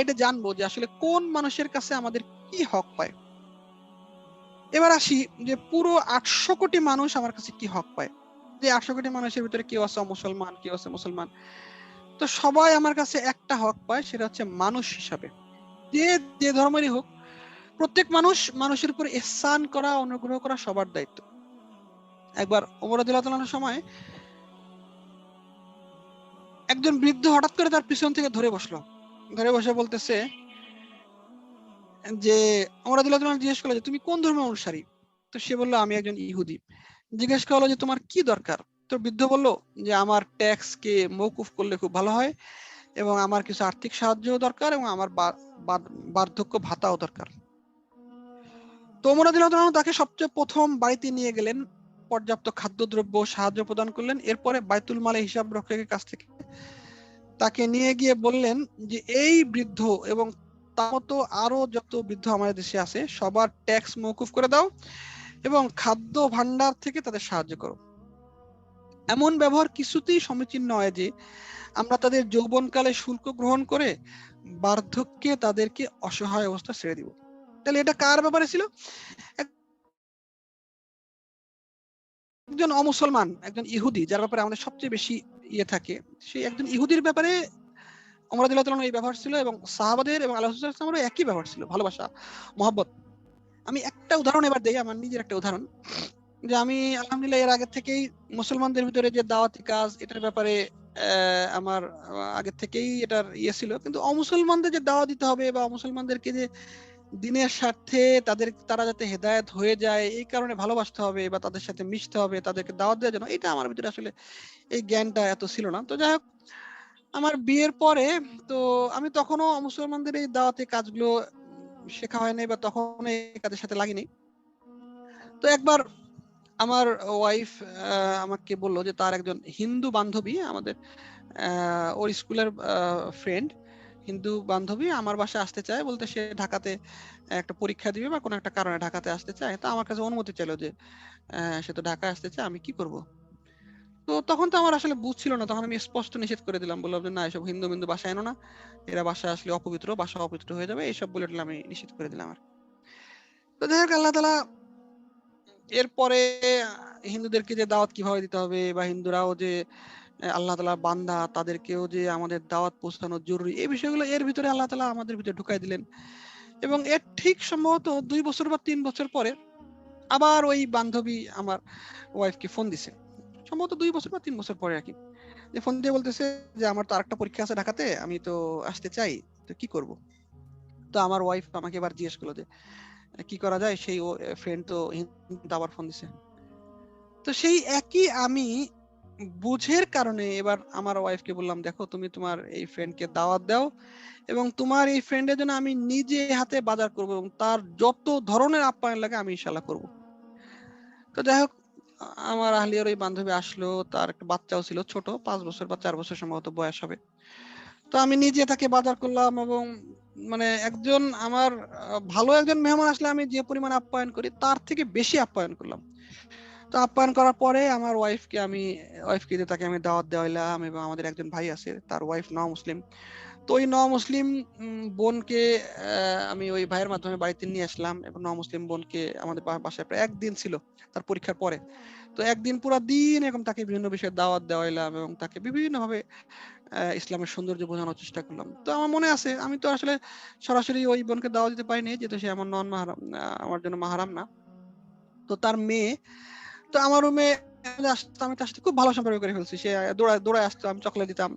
এটা জানবো যে আসলে কোন মানুষের কাছে আমাদের কি হক পায়। এবার আসি যে পুরো 800 কোটি মানুষ আমার কাছে কি হক পায়। যে 800 কোটি মানুষের ভিতরে কেউ আছে মুসলমান, কেউ আছে মুসলমান, তো সবাই আমার কাছে একটা হক পায়, সেটা হচ্ছে মানুষ হিসাবে। যে যে ধর্মেরই হোক, প্রত্যেক মানুষ মানুষের উপর ইহসান করা, অনুগ্রহ করা সবার দায়িত্ব। একবার ওমর রাদিয়াল্লাহু তাআলার সময় একজন বৃদ্ধ হঠাৎ করে তার পিছন থেকে ধরে বসলো, ধরে বসে বলতেছে যে ওমর রাদিয়াল্লাহু তাআলা জিজ্ঞেস করলো যে তুমি কোন ধর্মের অনুসারী। তো সে বললো আমি একজন ইহুদি। জিজ্ঞেস করলো যে তোমার কি দরকার। তো বৃদ্ধ বলল যে আমার ট্যাক্স কে মওকুফ করলে খুব ভালো হয়, এবং আমার কিছু আর্থিক সাহায্য দরকার, এবং আমার বার্ধক্য ভাতাও দরকার। তো ওমর রাদিয়াল্লাহু তাআলা তাকে সবচেয়ে প্রথম বাড়িতে নিয়ে গেলেন, পর্যাপ্ত খাদ্যদ্রব্য সাহায্য প্রদান করলেন। এরপরে বাইতুল মালে হিসাব রক্ষকের কাছ থেকে তাকে নিয়ে গিয়ে বললেন যে এই বৃদ্ধ এবং তার মতো আরো যত বৃদ্ধ আমাদের দেশে আছে সবার ট্যাক্স মওকুফ করে দাও, এবং খাদ্য ভান্ডার থেকে তাদের সাহায্য করো। এমন ব্যবহার কিছুতেই সমীচীন নয় যে আমরা তাদের যৌবনকালে শুল্ক গ্রহণ করে বার্ধক্যে তাদেরকে অসহায় অবস্থা ছেড়ে দিব। তাহলে এটা কার ব্যাপারে ছিল? একজন অমুসলমান, একজন ইহুদি, যার ব্যাপারে আমাদের সবচেয়ে বেশি ইয়ে থাকে, সেই একজন ইহুদির ব্যাপারে ওমর রাদিয়াল্লাহু তাআলা এই ব্যবহার ছিল, এবং সাহাবাদের এবং আল্লাহ রাসূলুল্লাহ সাল্লাল্লাহু আলাইহি ওয়াসাল্লামেরও একই ব্যবহার ছিল, ভালোবাসা, মহব্বত। আমি একটা উদাহরণ এবার দেই, আমার নিজের একটা উদাহরণ। যে আমি আলহামদুলিল্লাহ এর আগে থেকেই মুসলমানদের ভিতরে যে দাওয়াতি কাজ, এটার ব্যাপারে আমার আগে থেকেই এটার ইয়ে ছিল। কিন্তু অমুসলমানদের যে দাওয়াত দিতে হবে বা অমুসলমানদেরকে যে দিনের স্বার্থে তারা যাতে হেদায়েত হয়ে যায় এই কারণে ভালোবাসতে হবে বা তাদের সাথে মিশতে হবে, তাদেরকে দাওয়াত দেওয়ার জন্য, এটা আমার ভিতরে আসলে এই জ্ঞানটা এত ছিল না। তো যাই হোক, আমার বিয়ের পরে তো আমি তখনও মুসলমানদের এই দাওয়াতি কাজগুলো শেখা হয়নি বা তখন এই কাজের সাথে লাগিনি। তো একবার আমার ওয়াইফ আমাকে বললো যে তার একজন হিন্দু বান্ধবী, আমাদের ওর স্কুলের ফ্রেন্ড, হিন্দু বান্ধবী আমার বাসায় আসতে চায়, বলতে সে ঢাকাতে একটা পরীক্ষা দিবে বা কোনো একটা কারণে ঢাকাতে আসতে চায়। তো আমার কাছে অনুমতি চাইলো যে সে তো ঢাকায় আসতে চায়, আমি কি করব। তো তখন তো আমার আসলে বুঝছিল না, তখন আমি স্পষ্ট নিষেধ করে দিলাম, বললাম যে না, এসব হিন্দু মিন্দু বাসায় এনো না, এরা বাসায় আসলে অপবিত্র, বাসা অপবিত্র হয়ে যাবে, এইসব বলে আমি নিষেধ করে দিলাম। আর তো যাই হোক, আল্লাহ তাআলা এরপরে হিন্দুদেরকে যে দাওয়াত কিভাবে দিতে হবে বা হিন্দুরাও যে আল্লাহ তাআলার বান্দা, তাদেরকেও যে আমাদের দাওয়াত পৌঁছানো জরুরি, এই বিষয়গুলো এর ভিতরে আল্লাহ তাআলা আমাদের ভিতরে ঢুকাই দিলেন। এবং এর ঠিক সম্ভবত 2 বছর বা 3 বছর পরে আবার ওই বান্ধবী আমার ওয়াইফকে ফোন দিছে, সম্ভবত 2 বছর বা 3 বছর পরে আর কি। যে ফোন দিয়ে বলতেছে যে আমার তো আরেকটা পরীক্ষা আছে ঢাকাতে, আমি তো আসতে চাই, তো কি করব। তো আমার ওয়াইফ আমাকে এবার জিজ্ঞেস করলো যে কি করা যায়। সেই ফ্রেন্ড তো হিন্দিতে আবার ফোন দিছে। তো সেই একই আমি বুঝের কারণে এবার আমার ওয়াইফকে বললাম, দেখো তুমি তোমার এই ফ্রেন্ডকে দাওয়াত দাও, এবং তোমার এই ফ্রেন্ডের জন্য আমি নিজে হাতে বাজার করব, এবং তার যত ধরনের আপ্যায়ন লাগে আমি ইনশাল্লাহ করব। তো যাই হোক, আমার আহলিয়ার ওই বান্ধবী আসলো, তার একটা বাচ্চাও ছিল, ছোট 5 বছর বা 4 বছর সম্ভবত বয়স হবে। তো আমি নিজে তাকে বাজার করলাম, এবং মানে একজন আমার ভালো একজন মেহমান আসলে আমি যে পরিমাণ আপ্যায়ন করি তার থেকে বেশি আপ্যায়ন করলাম। তো আপ্যায়ন করার পরে আমার ওয়াইফকে দিয়ে তাকে আমি দাওয়াত দেওয়াইলাম, এবং আমাদের একজন ভাই আছে, তার ওয়াইফ মুসলিম। তো ওই মুসলিম বোনকে আমি ওই ভাইয়ের মাধ্যমে বাড়িতে নিয়ে আসলাম, এবং মুসলিম বোনকে আমাদের বাসায় প্রায় একদিন ছিল তার পরীক্ষার পরে। তো একদিন পুরো দিন এরকম তাকে বিভিন্ন বিষয়ে দাওয়াত দেওয়াইলাম, এবং তাকে বিভিন্নভাবে ইসলামের সৌন্দর্য বোঝানোর চেষ্টা করলাম। তো আমার মনে আছে, আমি তো আসলে সরাসরি ওই বোনকে দাওয়াত দিতে পারিনি, যেহেতু সে আমার নন মাহারাম, আমার জন্য মাহারাম না। তো তার মেয়ে তো আমার রুমে আসতো, আমি তার সাথে খুব ভালো সম্পর্ক করে ফেলছি। সে দৌড়ায় দৌড়ায় আসতো, আমি চকলেট দিতাম।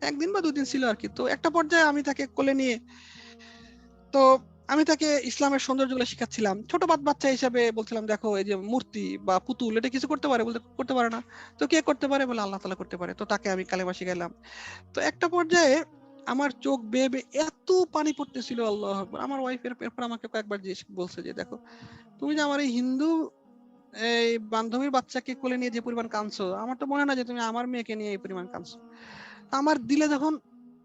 একদিন বা 2 দিন ছিল আর কি। তো একটা পর্যায়ে আমি তাকে কোলে নিয়ে, তো আমি তাকে ইসলামের সৌন্দর্যগুলো শিখাচ্ছিলাম। ছোট বাচ্চা হিসাবে বলছিলাম, দেখো এই যে মূর্তি বা পুতুল, এটা কিছু করতে পারে, বলতে করতে পারে না। তো কে করতে পারে, বলে আল্লাহ তাআলা করতে পারে। তো তাকে আমি কালেমা শিখাইলাম। তো একটা পর্যায়ে আমার চোখ বেয়ে বেয়ে এত পানি পড়তেছিল, আল্লাহু আকবার। আমার ওয়াইফ এরপর আমাকে কয়েকবার বলছে যে দেখো, তুমি যে আমার এই হিন্দু এই বান্ধবীর বাচ্চাকে কোলে নিয়ে যে পরিমাণ কাঁদছো, আমার তো মনে না যে তুমি আমার মেয়েকে নিয়ে এই পরিমাণ কাঁদছো। আমার দিলে যখন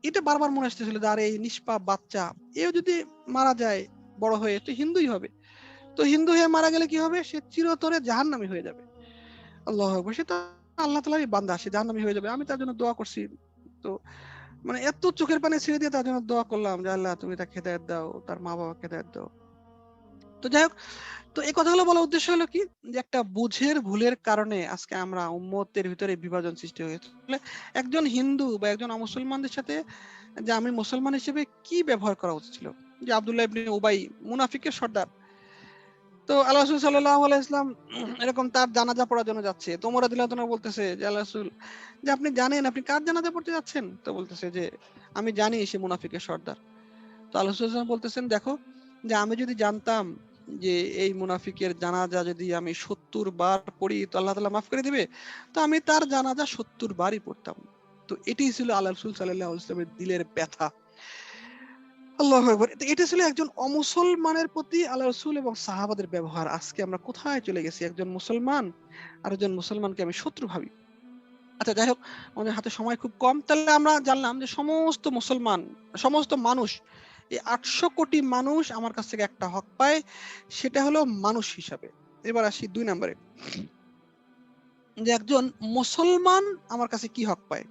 এটা বারবার মনে আসতেছিল যে আরে এই নিষ্পাপ বাচ্চা, এও যদি মারা যায় বড় হয়ে, তো হিন্দুই হবে। তো হিন্দু হয়ে মারা গেলে কি হবে, সে চিরতরে জাহান্নামী হয়ে যাবে। আল্লাহু আকবার। সে তো আল্লাহ তাআলারই বান্দা, সে জাহান্নামী হয়ে যাবে। আমি তার জন্য দোয়া করছি। তো মানে এত চোখের পানি ছেড়ে দিয়ে তার জন্য দোয়া করলাম যে আল্লাহ তুমি তাকে হেদায়েত দাও, তার মা বাবাকে হেদায়েত দাও। তো যাই হোক, তো এই কথাগুলো বলার উদ্দেশ্য হলো কি, যে একটা বুঝের ভুলের কারণে আজকে আমরা উম্মতের ভিতরে বিভাজন সৃষ্টি হয়েছে। একজন হিন্দু বা একজন অমুসলমানদের সাথে যে আমি মুসলমান হিসেবে কি ব্যবহার করা উচিত ছিল, যে আব্দুল্লাহ ইবনে উবাই মুনাফিকের সর্দার, তো আল্লাহ রাসূল সাল্লাল্লাহু আলাইহি ওয়াসাল্লাম এরকম তার জানাজা পড়ার জন্য যাচ্ছে, তো ওমর রাদিয়াল্লাহু তাআলা বলতেছে যে আল্লাহ রাসূল, যে আপনি জানেন আপনি কার জানাজা পড়তে যাচ্ছেন? তো বলতেছে যে আমি জানি সে মুনাফিকের সর্দার। তো আল্লাহ রাসূল সাল্লাল্লাহু আলাইহি ওয়াসাল্লাম বলতেছেন, দেখো, যে আমি যদি জানতাম যে এই মুনাফিকের জানাজা যদি আমি ৭০ বার পড়ি তো আল্লাহ তাআলা মাফ করে দিবে, তো আমি তার জানাজা ৭০ বারই পড়তাম। তো এটাই ছিল আল্লাহ রাসূল সাল্লাল্লাহু আলাইহি ওয়াসাল্লামের দিলের ব্যথা। আল্লাহু আকবার। তো এটা ছিল একজন অমুসলমানের প্রতি আল্লাহ রাসূল এবং সাহাবাদের ব্যবহার। আজকে আমরা কোথায় চলে গেছি? একজন মুসলমান আরেকজন মুসলমানকে আমি শত্রু ভাবি। আচ্ছা যাই হোক, আমাদের হাতে সময় খুব কম। তাহলে আমরা জানলাম যে সমস্ত মুসলমান, সমস্ত মানুষ, এই ৮০০ কোটি মানুষ আমার কাছ থেকে একটা হক পায়, সেটা হলো মানুষ হিসাবে। এবার আসি ২ নম্বরে, যে একজন মুসলমান আমার কাছে কি হক পায়?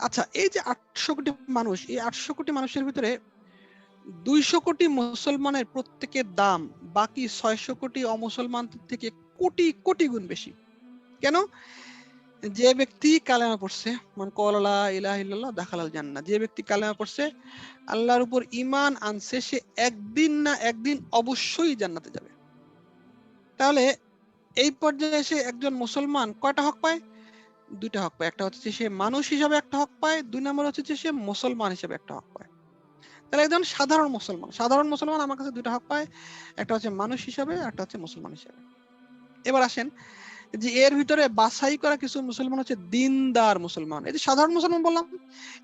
আচ্ছা, এই যে ৮০০ কোটি মানুষ, এই ৮০০ কোটি মানুষের ভিতরে ২০০ কোটি মুসলমানের প্রত্যেকের দাম বাকি ৬০০ কোটি অমুসলমানদের থেকে কোটি কোটি গুণ বেশি। কেন? যে ব্যক্তি কালেমা পড়ছে, মান ক্বালা লা ইলাহা ইল্লাল্লাহ দাখালাল জান্নাহ, যে ব্যক্তি কালেমা পড়ছে, আল্লাহর উপর ঈমান আনছে, সে একদিন না একদিন অবশ্যই জান্নাতে যাবে। তাহলে এই পর্যায়ে এসে একজন মুসলমান কয়টা হক পায়? ২টা হক পায়। একটা হচ্ছে সে মানুষ হিসাবে একটা হক পায়, ২ নম্বর হচ্ছে যে সে মুসলমান হিসেবে একটা হক পায়। তাহলে একজন সাধারণ মুসলমান আমার কাছে ২টা হক পায়। একটা হচ্ছে মানুষ হিসাবে, একটা হচ্ছে মুসলমান হিসাবে। এবার আসেন যে এর ভিতরে বাছাই করা কিছু মুসলমান হচ্ছে দিনদার মুসলমান। এই যে সাধারণ মুসলমান বললাম,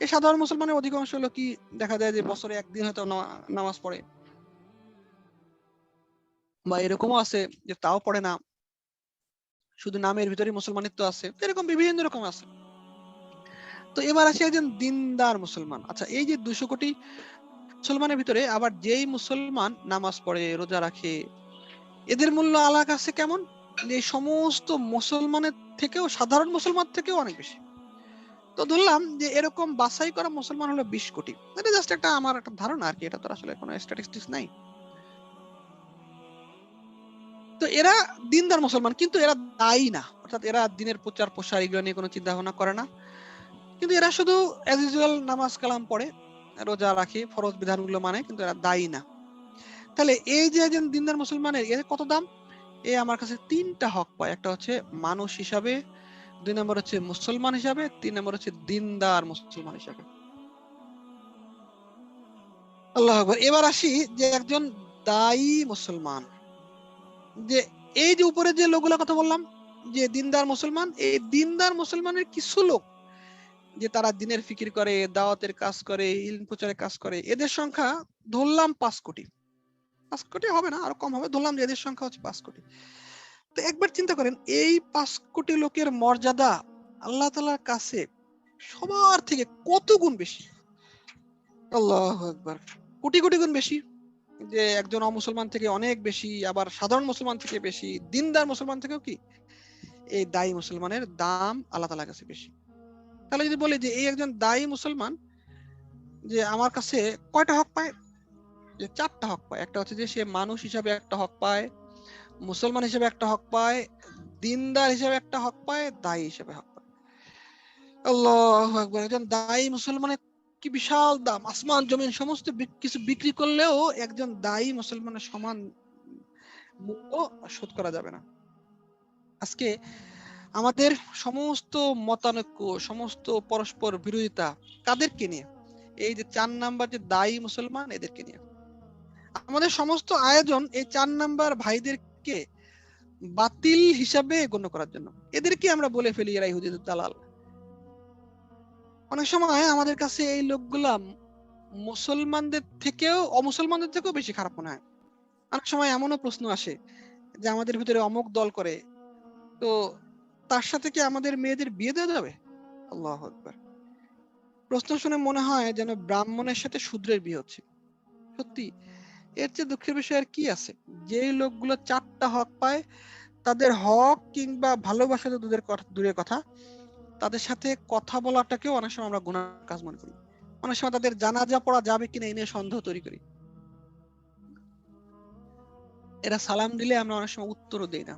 এই সাধারণ মুসলমানের অধিকাংশ হলো কি, দেখা যায় যে বছরে একদিন হয়তো নামাজ পড়ে, বা এরকমও আছে যে তাও পড়ে না, শুধু নামের ভিতরে মুসলমানিত্ব আছে, এরকম বিভিন্ন রকম আছে। তো এবার আসি একজন দিনদার মুসলমান। আচ্ছা, এই যে ২০০ কোটি মুসলমানের ভিতরে আবার যেই মুসলমান নামাজ পড়ে, রোজা রাখে, এদের মূল্য আল্লাহর কাছে কেমন? যে সমস্ত মুসলমানের থেকেও, সাধারণ মুসলমান থেকেও অনেক বেশি। তো ধরলাম যে এরকম বাছাই করা মুসলমান হলো ২০ কোটি। এটা জাস্ট একটা আমার একটা ধারণা আর কি, এটা তো আসলে কোনো স্ট্যাটিস্টিক্স নাই। তো এরা দিনদার মুসলমান, কিন্তু এরা দায়ী না, অর্থাৎ এরা দিনের প্রচার প্রসার এগুলো নিয়ে কোনো চিন্তা ভাবনা করে না, কিন্তু এরা শুধু অ্যাজ ইউজুয়াল নামাজ কালাম পড়ে, রোজা রাখে, ফরজ বিধানগুলো মানে, কিন্তু এরা দায়ী না। তাহলে এই যে একজন দিনদার মুসলমানের এর কত দাম? এ আমার কাছে ৩টা হক পায়। একটা হচ্ছে মানুষ হিসাবে, ২ নম্বর হচ্ছে মুসলমান হিসাবে, ৩ নম্বর হচ্ছে দিনদার মুসলমান হিসাবে। আল্লাহু আকবার। এবার আসি যে একজন দায়ী মুসলমান, যে এই যে উপরে যে লোকগুলোর কথা বললাম যে দিনদার মুসলমান, এই দিনদার মুসলমানের কিছু লোক যে তারা দিনের ফিকির করে, দাওয়াতের কাজ করে, ইলম প্রচারের কাজ করে, এদের সংখ্যা ধরলাম ৫ কোটি। ৫ কোটি হবে না, আরো কম হবে, ধরলাম যে এদের সংখ্যা হচ্ছে ৫ কোটি। তো একবার চিন্তা করেন, এই ৫ কোটি লোকের মর্যাদা আল্লাহ তাআলার কাছে সবার থেকে কত গুণ বেশি। আল্লাহু আকবার। কোটি কোটি গুণ বেশি। যে একজন অমুসলমান থেকে অনেক বেশি, আবার সাধারণ মুসলমান থেকে বেশি, দিনদার মুসলমান থেকেও কি এই দায়ী মুসলমানের দাম আল্লাহ তাআলার কাছে বেশি। তাহলে যদি বলি যে এই একজন দায়ী মুসলমান যে আমার কাছে কয়টা হক পায়? যে ৪টা হক পায়। একটা হচ্ছে যে সে মানুষ হিসাবে একটা হক পায়, মুসলমান হিসেবে একটা হক পায়, দিনদার হিসেবে একটা হক পায়, দায়ী হিসেবে হক পায়। আল্লাহু আকবার। একজন দায়ী মুসলমানের কি বিশাল দাম! আসমান জমিন সমস্ত কিছু বিক্রি করলেও একজন দায়ী মুসলমানের সমান মূল্য শোধ করা যাবে না। আজকে আমাদের সমস্ত মতানৈক্য, সমস্ত পরস্পর বিরোধিতা কাদেরকে নিয়ে? এই যে ৪ নাম্বার যে দায়ী মুসলমান, এদেরকে নিয়ে। আমাদের সমস্ত আয়োজন এই ৪ নাম্বার ভাইদেরকে বাতিল হিসাবে গণ্য করার জন্য। এদেরকে আমরা বলে ফেলি এরা ইহুদিদের দালাল। অনেক সময় আমাদের কাছে এই লোকগুলা মুসলমানদের থেকেও, অমুসলমানদের থেকেও বেশি খারাপ মনে হয়। অনেক সময় এমনও প্রশ্ন আসে যে আমাদের ভিতরে অমুক দল করে, তো তার সাথে কি আমাদের মেয়েদের বিয়ে দেওয়া যাবে? আল্লাহু আকবার। প্রশ্ন শুনে মনে হয় যেন ব্রাহ্মণের সাথে শূদ্রের বিয়ে হচ্ছে। সত্যি, এর চেয়ে দুঃখের বিষয় আর কি আছে? যেই লোকগুলো ৪টা হক পায়, তাদের হক কিংবা ভালোবাসা তো দূরের কথা, তাদের সাথে কথা বলাটাকেও অনেক সময় আমরা গুনাহের কাজ মনে করি। অনেক সময় তাদের জানাজা পড়া যাবে কিনা এই নিয়ে সন্দেহ তৈরি করি। এরা সালাম দিলে আমরা অনেক সময় উত্তরও দেই না।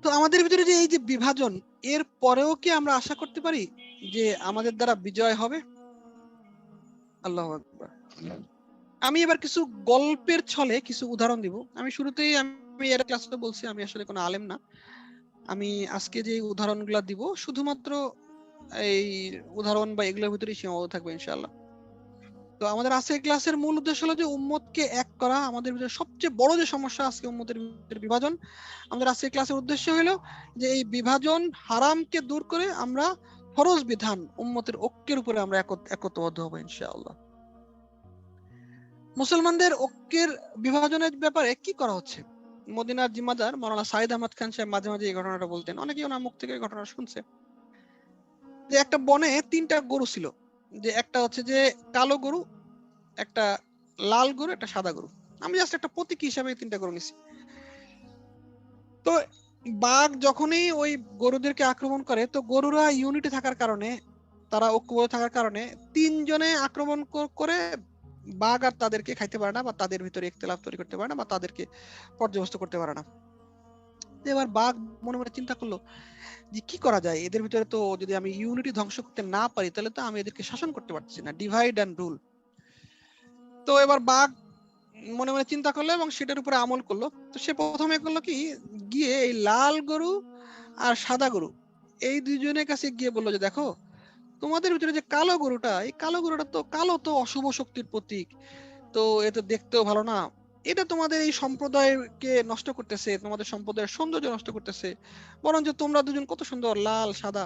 তো আমাদের ভিতরে যে এই যে বিভাজন, এর পরেও কি আমরা আশা করতে পারি যে আমাদের দ্বারা বিজয় হবে? আল্লাহু আকবার। আমি এবার কিছু গল্পের ছলে কিছু উদাহরণ দিব। আমি শুরুতেই আমি এর ক্লাসে বলছি আমি আসলে কোনো আলেম না। আমি আজকে যে উদাহরণগুলো দিব শুধুমাত্র এই উদাহরণ বা এগুলোর ভিতরেই সীমাবদ্ধ থাকবে ইনশাআল্লাহ। তো আমাদের আজকের ক্লাসের মূল উদ্দেশ্য হলো যে উম্মতকে এক করা। আমাদের ভিতরে সবচেয়ে বড় যে সমস্যা আজকে উম্মতের ভিতরে বিভাজন। আমাদের আজকের ক্লাসের উদ্দেশ্য হলো যে এই বিভাজন হারামকে দূর করে আমরা ফরজ বিধান উম্মতের ঐক্যের উপরে আমরা একত্রবদ্ধ হব ইনশাআল্লাহ। মুসলমানদের ঐক্যের বিভাজনের ব্যাপারে কি করা হচ্ছে? মদিনার জিম্মাদার মাওলানা সাইদ আহমদ খান সাহেব মাঝে মাঝে এই ঘটনাটা বলতেন, অনেকেই ওনার মুখ থেকে এই ঘটনা শুনছে, যে একটা বনে 3টা গরু ছিল, যে একটা হচ্ছে যে কালো গরু, একটা লাল গরু, একটা সাদা গরু। আমি জাস্ট একটা প্রতীক হিসাবে 3টা গরু নিছি। তো বাঘ যখনই ওই গরুদেরকে আক্রমণ করে, তো গরুরা ইউনিটি থাকার কারণে, তারা ঐক্যবদ্ধ থাকার কারণে 3 জনে আক্রমণ করে বাঘ আর তাদেরকে খাইতে পারে না, বা তাদের ভিতরে ইখতিলাফ তৈরি করতে পারে না, বা তাদেরকে পর্যবস্ত করতে পারে না। এবার বাঘ মনে মনে চিন্তা করলো যে কি করা যায়, এদের ভিতরে তো যদি আমি ইউনিটি ধ্বংস করতে না পারি তাহলে তো আমি এদেরকে শাসন করতে পারছি না, ডিভাইড অ্যান্ড রুল। তো এবার বাঘ মনে মনে চিন্তা করলো এবং সেটার উপরে আমল করলো। তো সে প্রথমে করলো কি, গিয়ে এই লাল গরু আর সাদা গরু এই দুইজনের কাছে গিয়ে বললো যে দেখো, তোমাদের ভিতরে যে কালো গরুটা, এই কালো গরুটা তো কালো, তো অশুভ শক্তির প্রতীক, তো এ তো দেখতেও ভালো না, এটা তোমাদের এই সম্প্রদায়কে নষ্ট করতেছে, তোমাদের সম্প্রদায়ের সৌন্দর্য নষ্ট করতেছে, বরঞ্চ তোমরা দুজন কত সুন্দর লাল সাদা,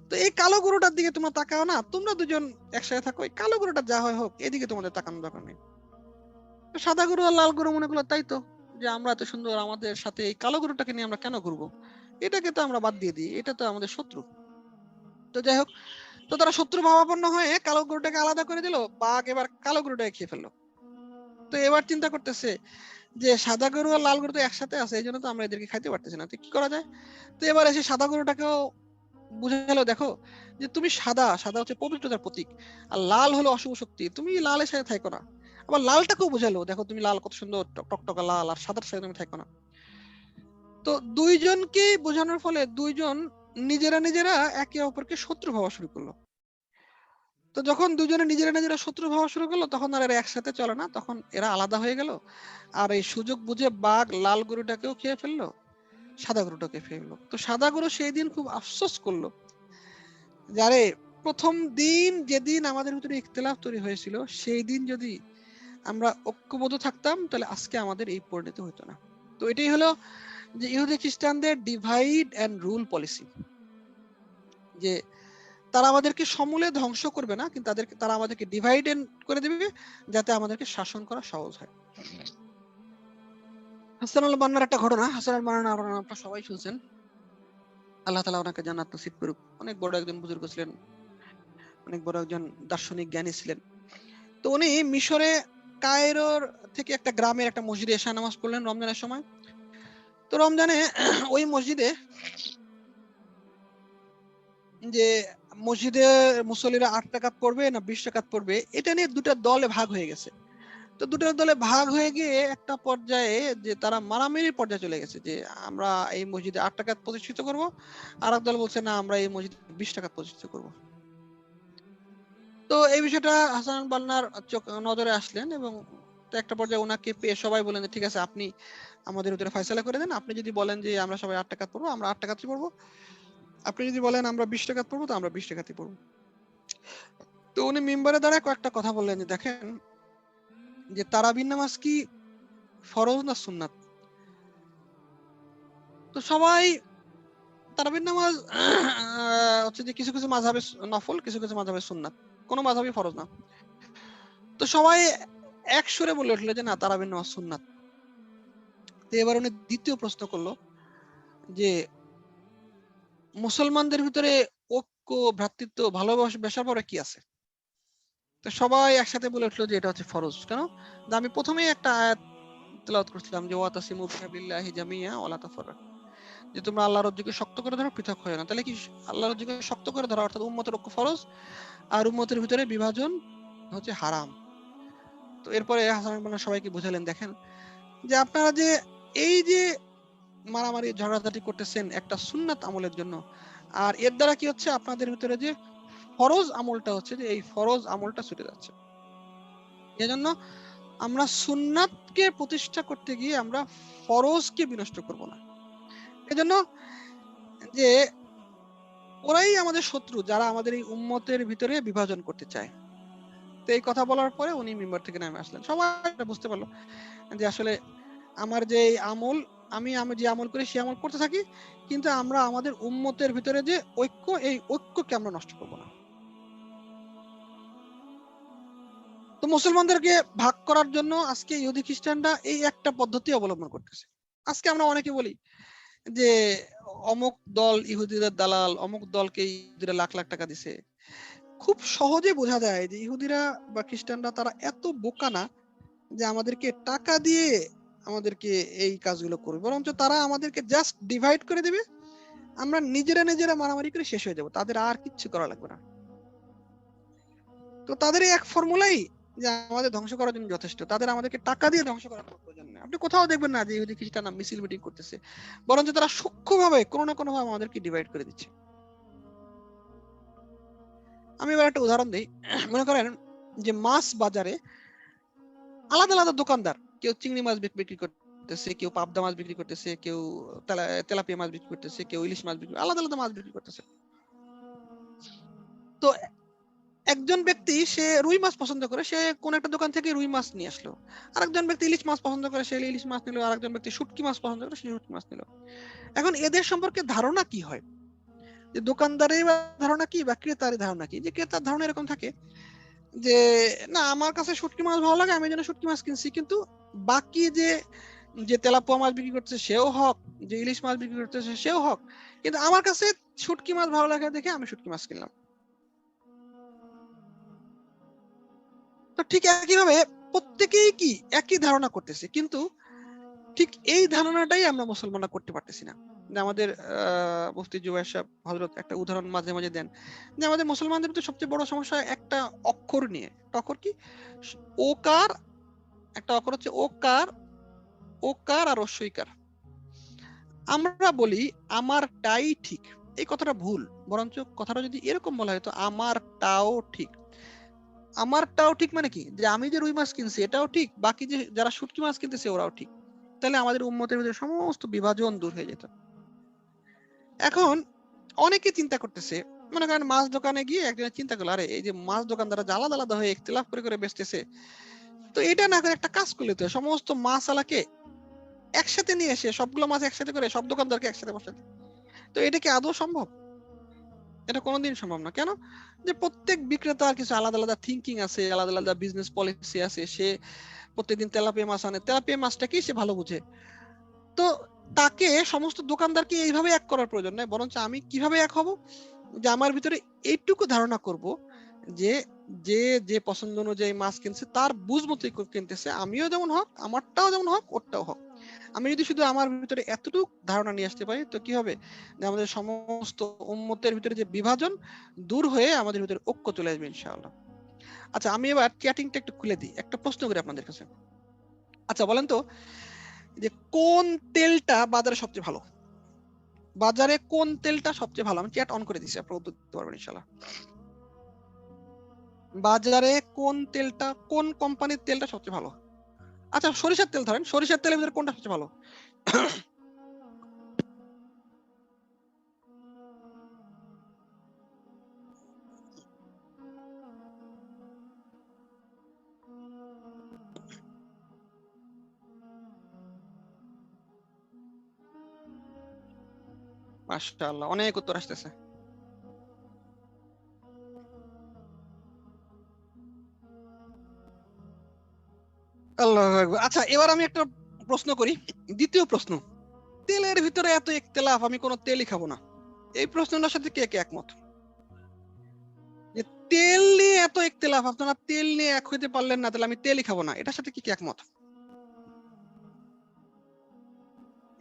তো এই কালো গরুটার দিকে তোমরা তাকাও না, তোমরা দুজন একসাথে থাকো, এই কালো গরুটা যা হয় হোক, এদিকে তোমাদের তাকানোর দরকার নেই। সাদা গরু আর লাল গরু মনে করলো তাই তো, যে আমরা এত সুন্দর, আমাদের সাথে এই কালো গরুটাকে নিয়ে আমরা কেন ঘুরবো, এটাকে তো আমরা বাদ দিয়ে দিই, এটা তো আমাদের শত্রু। তো যাই হোক, তো তারা শত্রু ভাবাপন্ন হয়ে কালো গরুটাকে আলাদা করে দিল, বাঘ এবার কালো গরুটাকে খেয়ে ফেললো। তো এবার চিন্তা করতেছে যে সাদা গরু আর লাল গরু তো একসাথে আছে, এই জন্য তো আমরা এদেরকে খাইতে পারতেছি না, তো কি করা যায়? তো এবার এসে সাদা গরুটাকেও বুঝালো, দেখো যে তুমি সাদা, সাদা হচ্ছে পবিত্রতার প্রতীক, আর লাল হলো অশুভ শক্তি, তুমি লালের সাথে থাকো না। আবার লালটাকেও বুঝালো, দেখো তুমি লাল কত সুন্দর টকটকা লাল, আর সাদার সাথে তুমি থাকো না। তো দুইজনকে বোঝানোর ফলে দুইজন নিজেরা নিজেরা একে অপরকে শত্রু ভাবা শুরু করলো। তো যখন দুজনে নিজেরা নিজেরা শত্রু ভাবা শুরু করলো, তখন আর এরা একসাথে চলে না, তখন এরা আলাদা হয়ে গেল। আর এই সুযোগ বুঝে বাঘ লাল গরুটাকেও খেয়ে ফেললো, সাদা গরুটাকে খেয়ে ফেললো। তো সাদা গরু সেই দিন খুব আফসোস করলো, যারে প্রথম দিন যেদিন আমাদের ভিতরে ইখতিলাফ তৈরি হয়েছিল, সেই দিন যদি আমরা ঐক্যবদ্ধ থাকতাম তাহলে আজকে আমাদের এই পরিণতি হতো না। তো এটাই হলো যে ইহুদি খ্রিস্টানদের ডিভাইড এন্ড রুল পলিসি, যে তারা আমাদেরকে সমূলে ধ্বংস করবে না, কিন্তু তারা আমাদেরকে ডিভাইড করে দেবে যাতে আমাদেরকে শাসন করা সহজ হয়। হাসান আল বান্নার একটা ঘটনা, হাসান আল বান্না আপনারা সবাই শুনছেন, আল্লাহ তাআলা ওনাকে জান্নাত নসিব করুক। অনেক বড় একজন বুজুর্গ ছিলেন, অনেক বড় একজন দার্শনিক জ্ঞানী ছিলেন। তো উনি মিশরে কায়রোর থেকে একটা গ্রামের একটা মসজিদে এশা নামাজ পড়লেন রমজানের সময়। তো রমজানে ওই মসজিদে, যে মসজিদে মুসল্লিরা 8 রাকাত পড়বে না 20 রাকাত পড়বে, এটা নিয়ে দুটো দলে ভাগ হয়ে গেছে। তো দুটো দলে ভাগ হয়ে গিয়ে একটা পর্যায়ে যে তারা মারামারির পর্যায়ে চলে গেছে, যে আমরা এই মসজিদে 8 রাকাত প্রতিষ্ঠিত করব, আর এক দল বলছে না আমরা এই মসজিদে 20 রাকাত প্রতিষ্ঠিত করব। তো এই বিষয়টা হাসান বান্নার নজরে আসলেন, এবং একটা পর্যায়ে ওনাকে পেয়ে সবাই বলেন যে ঠিক আছে, আপনি আমাদের ভিতরে ফয়সালা করে দেন, আপনি যদি বলেন যে আমরা সবাই 8 রাকাত পড়বো, আমরা 8 রাকাতই পড়বো, আপনি যদি বলেন আমরা 20 রাকাত পড়বো, তো আমরা 20 রাকাতই পড়বো। তো উনি মিম্বারে দাঁড়ায় কয়েকটা কথা বললেন, যে দেখেন, যে তারাবির নামাজ কি ফরজ না সুন্নাত? তো সবাই, তারাবির নামাজ হচ্ছে যে কিছু কিছু মাযহাবে নফল, কিছু কিছু মাযহাবে সুন্নাত, কোনো মাযহাবই ফরজ না। তো সবাই এক সুরে বলে উঠলো যে না, তারাবির নামাজ সুন্নাত। তো এবার উনি দ্বিতীয় প্রশ্ন করলো যে মুসলমানদের ভিতরে ঐক্য, ভ্রাতৃত্ব, ভালোবাসার পরে কি আছে? তো সবাই একসাথে বলে উঠলো যে এটা হচ্ছে ফরজ। কেন? আমি প্রথমেই একটা আয়াত তেলাওয়াত করছিলাম, যে ওয়াতাসিমু বিহাবিল্লাহি জামিয়া ওয়ালা তাফাররাকু। যে তোমরা আল্লাহর রজ্জুকে শক্ত করে ধরো, পৃথক হয় না। তাহলে কি আল্লাহর রজ্জুকে শক্ত করে ধরা অর্থাৎ উম্মতের ঐক্য ফরজ আর উম্মতের ভিতরে বিভাজন হচ্ছে হারাম। তো এরপরে হাসান ইবনে সবাইকে বুঝালেন, দেখেন যে আপনারা যে এই যে মারামারি ঝগড়াঝাটি করতেছেন একটা সুন্নাত আমলের জন্য, আর এর দ্বারা কি হচ্ছে আপনাদের ভিতরে যে ফরজ আমলটা হচ্ছে যে এই ফরজ আমলটা ছুটে যাচ্ছে। এজন্য আমরা সুন্নাতকে প্রতিষ্ঠা করতে গিয়ে আমরা ফরজকে বিনষ্ট করব না। এজন্য যে ওরাই আমাদের শত্রু যারা আমাদের এই উম্মতের ভিতরে বিভাজন করতে চায়। তো এই কথা বলার পরে উনি মিম্বার থেকে নেমে আসলেন। সবাই বুঝতে পারলো যে আসলে আমার যে আমল, আমি যে আমল করি সে আমল করতে থাকি, কিন্তু আমরা আমাদের উম্মতের ভিতরে যে ঐক্য, এই ঐক্যকে আমরা নষ্ট করব না। তো মুসলমানদেরকে ভাগ করার জন্য আজকে ইহুদি খ্রিস্টানরা এই একটা পদ্ধতি অবলম্বন করতেছে। আজকে আমরা অনেকে বলি যে অমুক দল ইহুদিদের দালাল, অমুক দলকে ইহুদিরা লাখ লাখ টাকা দিছে। খুব সহজে বোঝা যায় যে ইহুদিরা বা খ্রিস্টানরা তারা এত বোকা না যে আমাদেরকে টাকা দিয়ে আমাদেরকে এই কাজগুলো করবে, বরঞ্চ তারা আমাদেরকে জাস্ট ডিভাইড করে দেবে, আমরা নিজেরা মারামারি করে শেষ হয়ে যাব, তাদের আর কিচ্ছু করা লাগবে না। তো তাদের এই এক ফর্মুলাই যে আমাদের ধ্বংস করার জন্য যথেষ্ট, তাদের আমাদেরকে টাকা দিয়ে ধ্বংস করার প্রয়োজন নেই। আপনি কোথাও দেখবেন না যে ইহুদি খ্রিস্টানরা মিছিল মিটিং করতেছে, বরঞ্চ তারা সূক্ষ্মভাবে কোনো না কোনো ভাবে আমাদেরকে ডিভাইড করে দিচ্ছে। আমি এবার একটা উদাহরণ দিই। মনে করেন যে মাছ বাজারে আলাদা আলাদা দোকানদার, কেউ চিংড়ি মাছ বিক্রি করতেছে, কেউ পাবদা মাছ বিক্রি করতেছে, কেউ তেলাপিয়া মাছ বিক্রি করতেছে, কেউ ইলিশ মাছ বিক্রি, আলাদা আলাদা মাছ বিক্রি করতেছে। তো একজন ব্যক্তি সে রুই মাছ পছন্দ করে, সে কোন একটা দোকান থেকে রুই মাছ নিয়ে আসলো। আরেকজন ব্যক্তি ইলিশ মাছ পছন্দ করে, সে ইলিশ মাছ নিল। আরেকজন ব্যক্তি শুটকি মাছ পছন্দ করে, সে শুটকি মাছ নিল। এখন এদের সম্পর্কে ধারণা কি হয়, যে দোকানদারের ধারণা কি বা ক্রেতার ধারণা কি? যে ক্রেতার ধারণা এরকম থাকে যে না, আমার কাছে শুটকি মাছ ভালো লাগে, আমি এই জন্য শুটকি মাছ কিনছি, কিন্তু বাকি যে যে তেলাপোয়া মাছ বিক্রি করতেছে সেও হক, যে ইলিশ মাছ বিক্রি করতেছে সেও হক, কিন্তু আমার কাছে শুটকি মাছ ভালো লাগে দেখে আমি শুটকি মাছ কিনলাম। তো ঠিক একইভাবে প্রত্যেকেই কি একই ধারণা করতেছে, কিন্তু ঠিক এই ধারণাটাই আমরা মুসলমানরা করতে পারতেছি না। যে আমাদের মুফতি জুবায়ের সাহেব হযরত একটা উদাহরণ মাঝে মাঝে দেন যে আমাদের মুসলমানদের ভিতরে সবচেয়ে বড় সমস্যা একটা অক্ষর নিয়ে। একটা অক্ষর কি? ওকার, একটা অক্ষর হচ্ছে ওকার, ওকার আর অস্বইকার। আমরা বলি আমারটাই ঠিক, এই কথাটা ভুল। বরঞ্চ কথাটা যদি এরকম বলা হয় তো আমারটাও ঠিক। আমারটাও ঠিক মানে কি? যে আমি যে রুই মাছ কিনছি এটাও ঠিক, বাকি যে যারা শুটকি মাছ কিনতেছে ওরাও ঠিক। তাহলে আমাদের উম্মতের ভিতরে সমস্ত বিভাজন দূর হয়ে যেত। এখন অনেকে চিন্তা করতেছে, মনে করেন মাছ দোকানে গিয়ে একজনের চিন্তা করলো, আরে এই যে মাছ দোকানদাররা আলাদা আলাদা হয়ে ইখতিলাফ করে করে বেচতেছে, তো এটা না করে একটা কাজ করলে তো সমস্ত মাছ আলাকে একসাথে নিয়ে এসে সবগুলো মাছ একসাথে করে সব দোকানদারকে একসাথে বসাতে। তো এটা কি আদৌ সম্ভব? এটা কোনোদিন সম্ভব না। কেন? যে প্রত্যেক বিক্রেতার কিছু আলাদা আলাদা থিঙ্কিং আছে, আলাদা আলাদা বিজনেস পলিসি আছে। সে প্রত্যেকদিন তেলাপিয়া মাছ আনে, তেলাপিয়া মাছটাকেই সে ভালো বুঝে। তো তাকে সমস্ত দোকানদারকে এইভাবে এক করার প্রয়োজন নাই, বরঞ্চ আমি কিভাবে এক হব, যে আমার ভিতরে এইটুকু ধারণা করব যে যে যে পছন্দ অনুযায়ী মাছ কিনছে তার বুঝ মতোই কিনতেছে, আমিও যেমন হক, আমারটাও যেমন হক, ওরটাও হক। আমি যদি শুধু আমার ভিতরে এতটুকু ধারণা নিয়ে আসতে পারি, তো কি হবে যে আমাদের সমস্ত উম্মতের ভিতরে যে বিভাজন দূর হয়ে আমাদের ভিতরে ঐক্য চলে আসবে ইনশাআল্লাহ। আচ্ছা, আমি এবার চ্যাটিংটা একটু খুলে দিই, একটা প্রশ্ন করি আপনাদের কাছে। আচ্ছা বলেন তো যে কোন তেলটা বাজারে সবচেয়ে ভালো? বাজারে কোন তেলটা সবচেয়ে ভালো? আমি চ্যাট অন করে দিছি, আপনারা উত্তর দিতে পারবেন ইনশাআল্লাহ। বাজারে কোন তেলটা, কোন কোম্পানির তেলটা সবচেয়ে ভালো? আচ্ছা সরিষার তেল ধরেন, সরিষার তেলের ভিতরে কোনটা সবচেয়ে ভালো? মাশাআল্লাহ, অনেক উত্তর আসতেছে। আল্লাহু আকবার। আচ্ছা এবার আমি একটা প্রশ্ন করি, দ্বিতীয় প্রশ্ন। তেলের ভিতরে এত ইখতিলাফ, আমি কোনো তেলই খাবো না। এই প্রশ্নটার সাথে কে কে একমত? যে তেল নিয়ে এত ইখতিলাফ, আপনারা তেল নিয়ে এক হইতে পারলেন না, তাহলে আমি তেলই খাবো না, এটার সাথে কি কে একমত?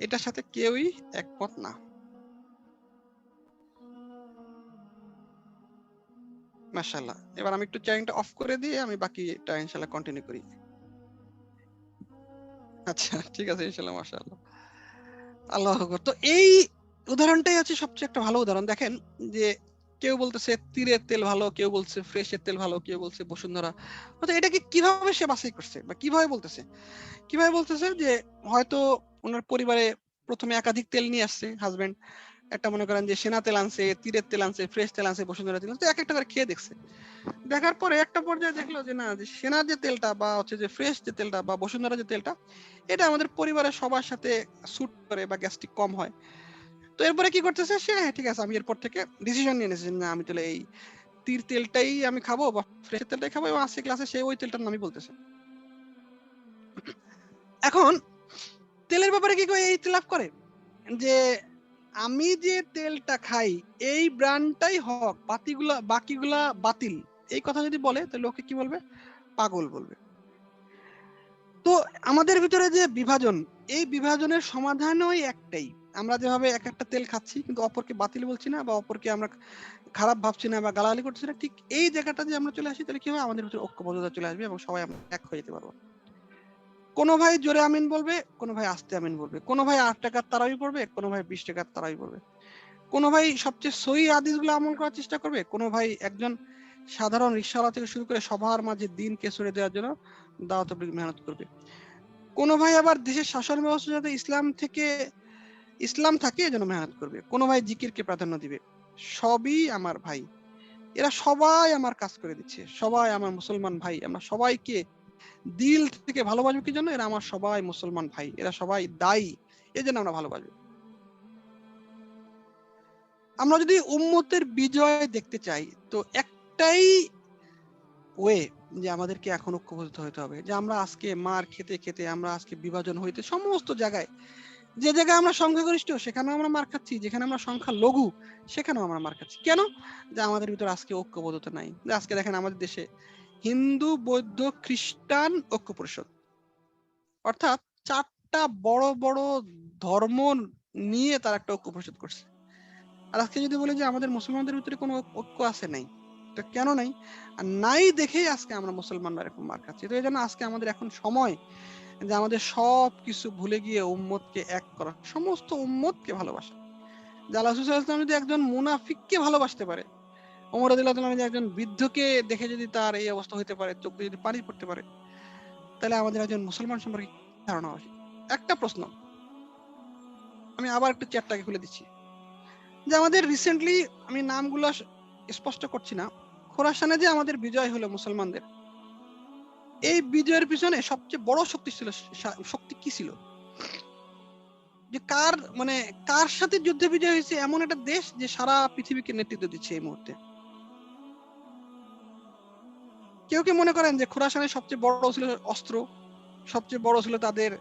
এটার সাথে কেউই একমত না। মাশাআল্লাহ। এবার আমি একটু চ্যানেলটা অফ করে দিয়ে আমি বাকিটা ইনশাআল্লাহ কন্টিনিউ করি। আচ্ছা ঠিক আছে ইনশাআল্লাহ, মাশাআল্লাহ। আল্লাহু আকবার। তো এই উদাহরণটাই হচ্ছে সবচেয়ে একটা ভালো উদাহরণ। দেখেন যে কেউ বলতেছে তীরের তেল ভালো, কেউ বলছে ফ্রেশের তেল ভালো, কেউ বলছে বসুন্ধরা। তো এটাকে কিভাবে সে বাছাই করছে বা কিভাবে বলতেছে? কিভাবে বলতেছে যে হয়তো ওনার পরিবারে ১ম এ একাধিক তেল নিয়ে আসছে হাসব্যান্ড। একটা মনে করেন যে সেনা তেল আনছে, তীরের তেল আনছে, ফ্রেশ তেল আনছে, বসুন্ধরা তেল আনছে। তো একেকটা করে খেয়ে দেখছে। দেখার পরে একটা পর্যায়ে দেখলো যে না, যে সেনার যে তেলটা বা হচ্ছে যে ফ্রেশ যে তেলটা বা বসুন্ধরা যে তেলটা, এটা আমাদের পরিবারের সবার সাথে স্যুট করে বা গ্যাস্ট্রিক কম হয়। তো এরপরে কি করতেছে সে, হ্যাঁ ঠিক আছে আমি এরপর থেকে ডিসিশন নিয়ে নিয়েছি যে না আমি তাহলে এই তীর তেলটাই আমি খাবো বা ফ্রেশ তেলটাই খাবো, এবং আজকে ক্লাসে সে ওই তেলটার নামই বলতেছে। এখন তেলের ব্যাপারে কি করে এই ইখতিলাফ করে যে আমি যে তেলটা খাই এই ব্র্যান্ডটাই হক, বাকিগুলা বাতিল। এই কথা যদি বলে তাহলে লোকে কি বলবে? পাগল বলবে। তো আমাদের ভিতরে যে বিভাজন, এই বিভাজনের সমাধান ওই একটাই। আমরা যেভাবে এক একটা তেল খাচ্ছি কিন্তু অপরকে বাতিল বলছি না বা অপরকে আমরা খারাপ ভাবছি না বা গালাগালি করছি না, ঠিক এই জায়গাটা যে আমরা চলে আসি তাহলে কি হবে? আমাদের ভিতরে ঐক্যবদ্ধতা চলে আসবে এবং সবাই আমরা এক হয়ে যেতে পারবো। কোনো ভাই জোরে আমিন বলবে, কোনো ভাই আস্তে আমিন বলবে, কোনো ভাই ৮ টাকার তারাবি পড়বে, কোনো ভাই ২০ টাকার তারাবি পড়বে, কোনো ভাই সবচেয়ে সহি হাদিসগুলো আমল করার চেষ্টা করবে, কোনো ভাই একজন সাধারণ রিকশাওয়ালা থেকে শুরু করে সবার মাঝে দিনকে ছড়িয়ে দেওয়ার জন্য দাওয়াত তাবলীগ মেহনত করবে। কোনো ভাই আবার দেশের শাসন ব্যবস্থা যাতে ইসলাম থাকে এজন্য মেহনত করবে। কোনো ভাই জিকিরকে প্রাধান্য দিবে। সবই আমার ভাই। এরা সবাই আমার কাজ করে দিচ্ছে। সবাই আমার মুসলমান ভাই। আমরা সবাইকে দিল থেকে ভালোবাসবো কি জন্য? এরা আমার সবাই মুসলমান ভাই। এরা সবাই দায়ী। এজন্য আমরা ভালোবাসবো। আমরা যদি উম্মতের বিজয় দেখতে চাই তো একটাই ওয়ে, যে আমাদেরকে এখন ঐক্যবদ্ধ হতে হবে। যে আমরা আজকে মার খেতে খেতে আমরা আজকে বিভাজন হইতে সমস্ত জায়গায়, যে জায়গায় আমরা সংখ্যাগরিষ্ঠ সেখানেও আমরা মার খাচ্ছি, যেখানে আমরা সংখ্যা লঘু সেখানেও আমরা মার খাচ্ছি। কেন? যে আমাদের ভিতরে আজকে ঐক্যবদ্ধতা নাই। যে আজকে দেখেন আমাদের দেশে হিন্দু, বৌদ্ধ, খ্রিস্টান ঐক্য পরিষদ, অর্থাৎ ৪টা বড় বড় ধর্ম নিয়ে তারা একটা ঐক্য পরিষদ করছে। আর আজকে যদি বলি যে আমাদের মুসলমানদের ভিতরে কোনো ঐক্য আছে, নাই। তো কেন নাই? আর নাই দেখেই আজকে আমরা মুসলমানরা এরকম মার খাচ্ছি। তো এই জন্য আজকে আমাদের এখন সময় যে আমাদের সবকিছু ভুলে গিয়ে উম্মতকে এক করা, সমস্ত উম্মতকে ভালোবাসা। যে আল্লাহ রাসূল সাল্লাল্লাহু আলাইহি ওয়াসাল্লাম যদি একজন মুনাফিককে ভালোবাসতে পারে, ওমর রাদিয়াল্লাহু তাআলা যদি একজন বৃদ্ধকে দেখে যদি তার এই অবস্থা হতে পারে, চোখ দিয়ে যদি পানি পড়তে পারে, তাহলে আমাদের একজন মুসলমান সম্পর্কে কি ধারণা হবে? একটা প্রশ্ন, আমি আবার একটু চ্যাটটাকে খুলে দিচ্ছি। যে আমাদের রিসেন্টলি, আমি নামগুলো স্পষ্ট করছি না, খোরাসানে যে আমাদের বিজয় হলো মুসলমানদের, এই বিজয়ের পিছনে সবচেয়ে বড় শক্তি কি ছিল? যে কার সাথে যুদ্ধে বিজয় হয়েছে এমন একটা দেশ যে সারা পৃথিবীকে নেতৃত্ব দিচ্ছে এই মুহূর্তে? কেউ কি মনে করেন যে খোরাসানের সবচেয়ে বড় ছিল অস্ত্র, সবচেয়ে বড় ছিল তাদের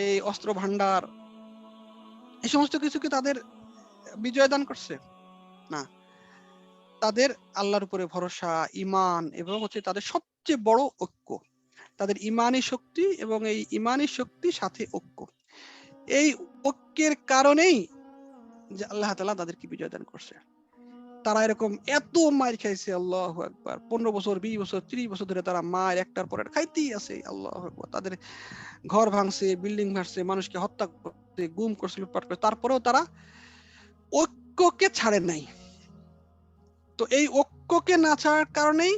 এই অস্ত্র ভান্ডার, এই সমস্ত কিছু কি তাদের বিজয় দান করছে? না। তাদের আল্লাহর উপরে ভরসা, ইমান এবং হচ্ছে তাদের সবচেয়ে বড় ঐক্য, তাদের ইমানি শক্তি এবং এই ইমানি শক্তির সাথে ঐক্য। এই ঐক্যের কারণেই যে আল্লাহ তাআলা তাদেরকে বিজয় দান করছে। তারা এরকম এত মাইর খাইছে, আল্লাহু আকবার। ১৫ বছর, ২০ বছর, ৩০ বছর ধরে তারা মায়ের একটার পর একটা খাইতেই আছে, আল্লাহু আকবার। তাদের ঘর ভাঙছে, বিল্ডিং ভাঙছে, মানুষকে হত্যা করছে, গুম করছে, লুটপাট করছে, তারপরেও তারা ঐক্যকে ছাড়ে নাই। তো এই ঐক্যকে না ছাড়ার কারণেই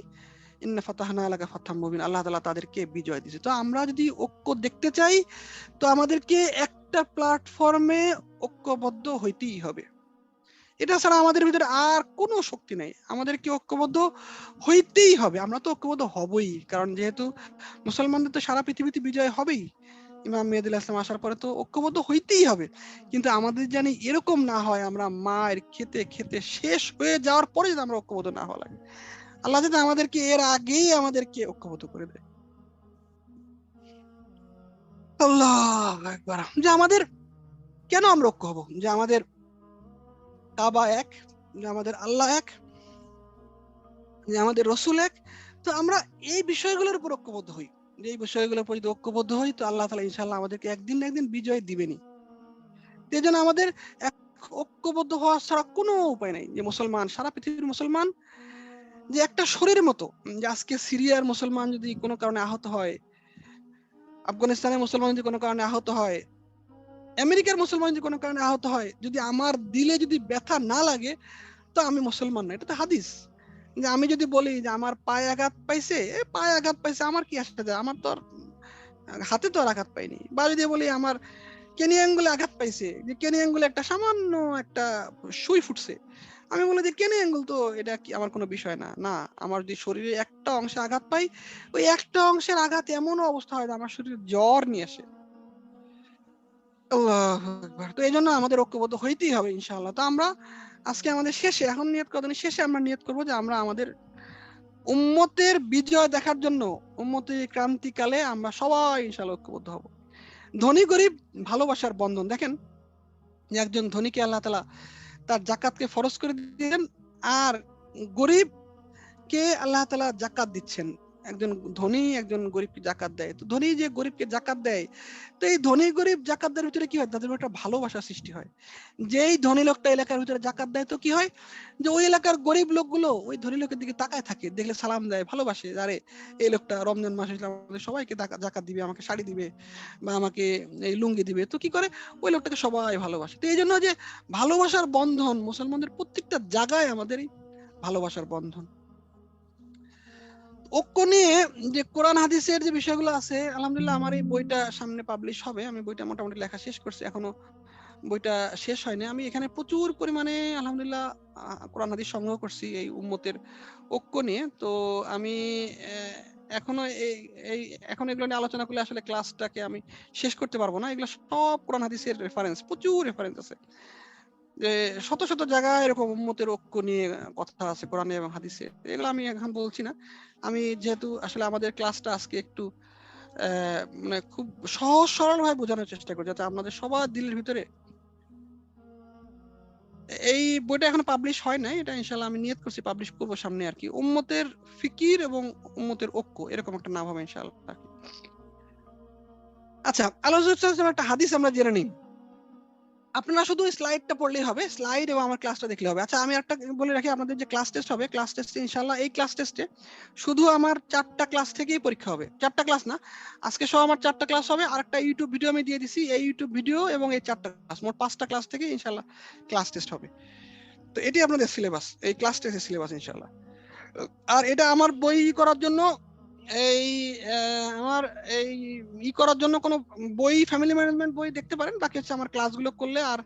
ইন্না ফাতাহনা লাকা ফাতহাম মুবিন, আল্লাহ তাআলা তাদেরকে বিজয় দিয়েছে। তো আমরা যদি ঐক্য দেখতে চাই তো আমাদেরকে একটা প্ল্যাটফর্মে ঐক্যবদ্ধ হইতেই হবে। এটা ছাড়া আমাদের ভিতরে আর কোনো শক্তি নাই। আমাদেরকে ঐক্যবদ্ধ হইতেই হবে। আমরা তো ঐক্যবদ্ধ হবই, কারণ যেহেতু মুসলমানদের তো সারা পৃথিবীতে বিজয় হবেই। ইমাম মেহেদীল ইসলাম আসার পরে তো ঐক্যবদ্ধ হইতেই হবে। কিন্তু আমাদের জানি এরকম না হয় আমরা মায়ের খেতে খেতে শেষ হয়ে যাওয়ার পরে যদি আমরা ঐক্যবদ্ধ না হওয়া লাগে, আল্লাহ যদি আমাদেরকে এর আগেই আমাদেরকে ঐক্যবদ্ধ করে দেয়। আল্লাহু আকবার। যে আমাদের কেন আমরা ঐক্য হব? যে আমাদের কাবা এক, যে আমাদের আল্লাহ এক, যে আমাদের রসুল এক। তো আমরা এই বিষয়গুলোর উপর ঐক্যবদ্ধ হই। যে এই বিষয়গুলোর উপর যদি ঐক্যবদ্ধ হই তো আল্লাহ তাআলা ইনশাআল্লাহ আমাদেরকে একদিন না একদিন বিজয় দিবেনই। এই জন্য আমাদের ঐক্যবদ্ধ হওয়া ছাড়া কোনো উপায় নেই। যে মুসলমান, সারা পৃথিবীর মুসলমান যে একটা শরীরের মতো, যে আজকে সিরিয়ার মুসলমান যদি কোনো কারণে আহত হয়, আফগানিস্তানের মুসলমান যদি কোনো কারণে আহত হয়, আমেরিকার মুসলমান যদি কোনো কারণে আহত হয়, যদি আমার দিলে যদি ব্যথা না লাগে, তো আমি মুসলমান না। এটা তো হাদিস। যে আমি যদি বলি যে আমার পায়ে আঘাত পাইছে, পায়ে আঘাত পাইছে, আমার কি আসে যায়, আমার তো আর হাতে তো আর আঘাত পাইনি। বা যদি বলি আমার কেনি আঙ্গুলে আঘাত পাইছে, যে কেনি আঙ্গুলে একটা সামান্য একটা সুই ফুটছে, আমি বলি যে কেনি আঙ্গুল তো এটা কি আমার কোনো বিষয় না। না, আমার যদি শরীরে একটা অংশে আঘাত পাই, ওই একটা অংশের আঘাত এমন অবস্থা হয় যে আমার শরীরে জ্বর নিয়ে আসে। আল্লাহু আকবার। তো এই জন্য আমাদের ঐক্যবদ্ধ হইতেই হবে ইনশাআল্লাহ। তো আমরা আজকে আমাদের শেষে, এখন নিয়ত করার শেষে আমরা নিয়ত করবো যে আমরা আমাদের উম্মতের বিজয় দেখার জন্য, উম্মতের ক্রান্তিকালে আমরা সবাই ইনশাআল্লাহ ঐক্যবদ্ধ হব। ধনী গরিব ভালোবাসার বন্ধন। দেখেন যে একজন ধনীকে আল্লাহ তাআলা তার যাকাতকে ফরজ করে দিলেন, আর গরিবকে আল্লাহ তাআলা যাকাত দিচ্ছেন। একজন ধনী একজন গরিবকে যাকাত দেয়। তো ধনী যে গরিবকে যাকাত দেয়, তো এই ধনী গরিব জাকাতদারের ভিতরে কি হয়, তাদের একটা ভালোবাসা সৃষ্টি হয়। যেই ধনী লোকটা এলাকার ভিতরে জাকাত দেয়, তো কি হয় যে ওই এলাকার গরিব লোকগুলো ওই ধনী লোকের দিকে তাকায় থাকে, দেখলে সালাম দেয়, ভালোবাসে। আরে এই লোকটা রমজান মাসে আমাদের সবাইকে জাকাত দিবে, আমাকে শাড়ি দিবে বা আমাকে এই লুঙ্গি দিবে, তো কি করে ওই লোকটাকে সবাই ভালোবাসে। তো এই জন্য যে ভালোবাসার বন্ধন মুসলমানদের প্রত্যেকটা জায়গায় আমাদের এই ভালোবাসার বন্ধন। ঐক্য নিয়ে যে কোরআন হাদিসের যে বিষয়গুলো আছে, আলহামদুলিল্লাহ আমার এই বইটা সামনে পাবলিশ হবে। আমি বইটা মোটামুটি লেখা শেষ করছি, এখনো বইটা শেষ হয়নি। আমি এখানে প্রচুর পরিমাণে আলহামদুলিল্লাহ কোরআন হাদিস সংগ্রহ করছি এই উম্মতের ঐক্য নিয়ে। তো আমি এখনো এই এই এখন এগুলো নিয়ে আলোচনা করলে আসলে ক্লাসটাকে আমি শেষ করতে পারবো না। এগুলো সব কোরআন হাদিসের রেফারেন্স, প্রচুর রেফারেন্স আছে। যে শত শত জায়গায় এরকম উম্মতের ঐক্য নিয়ে কথা আছে কোরআনে এবং হাদিসে। এগুলো আমি এখন বলছি না। আমি যেহেতু আসলে আমাদের ক্লাসটা আজকে একটু মানে খুব সহজ সরল ভাবে বোঝানোর চেষ্টা করি, যাতে আপনাদের সবার দিলের ভিতরে। এই বইটা এখনো পাবলিশ হয় নাই, এটা ইনশাআল্লাহ আমি নিয়ত করছি পাবলিশ করবো সামনে আর কি। উম্মতের ফিকির এবং উম্মতের ঐক্য, এরকম একটা নাম হবে ইনশাআল্লাহ। আচ্ছা, আলোচনা একটা হাদিস আমরা জেনে নিই। আপনারা শুধু স্লাইডটা পড়লেই হবে, স্লাইড এবং আমার ক্লাসটা দেখলে হবে। আচ্ছা, আমি একটা বলে রাখি, আপনাদের যে ক্লাস টেস্ট হবে, ক্লাস টেস্টে ইনশাআল্লাহ এই ক্লাস টেস্টে শুধু আমার 4টা ক্লাস থেকেই পরীক্ষা হবে। 4টা ক্লাস না, আজকে সহ আমার 4টা ক্লাস হবে, আর একটা ইউটিউব ভিডিও আমি দিয়ে দিছি। এই ইউটিউব ভিডিও এবং এই 4টা ক্লাস, মোট 5টা ক্লাস থেকে ইনশাআল্লাহ ক্লাস টেস্ট হবে। তো এটি আপনাদের সিলেবাস, এই ক্লাস টেস্টের সিলেবাস ইনশাআল্লাহ। আর এটা আমার বই করার জন্য, এই আমার এই করার জন্য কোনো বই, ফ্যামিলি ম্যানেজমেন্ট বই দেখতে পারেন। বাকি হচ্ছে আমার ক্লাসগুলো করলে। আর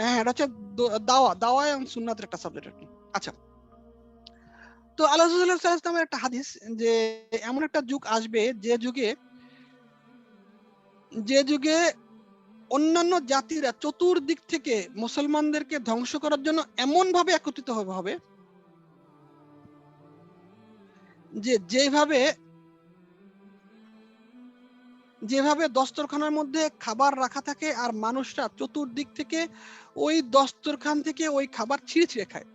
হ্যাঁ, এটা হচ্ছে দাওয়া এবং সুন্নাতের একটা সাবজেক্ট আর কি। আচ্ছা, তো আল্লাহ রাসূলুল্লাহ সাল্লাল্লাহু আলাইহি ওয়াসাল্লামের একটা হাদিস, যে এমন একটা যুগ আসবে যে যুগে অন্যান্য জাতিরা চতুর্দিক থেকে মুসলমানদেরকে ধ্বংস করার জন্য এমন ভাবে একত্রিত হবে যে যেভাবে দস্তরখানার মধ্যে খাবার রাখা থাকে, আর মানুষরা চতুর্দিক থেকে ওই দস্তরখান থেকে ওই খাবার ছিঁড়ে ছিঁড়ে খায়।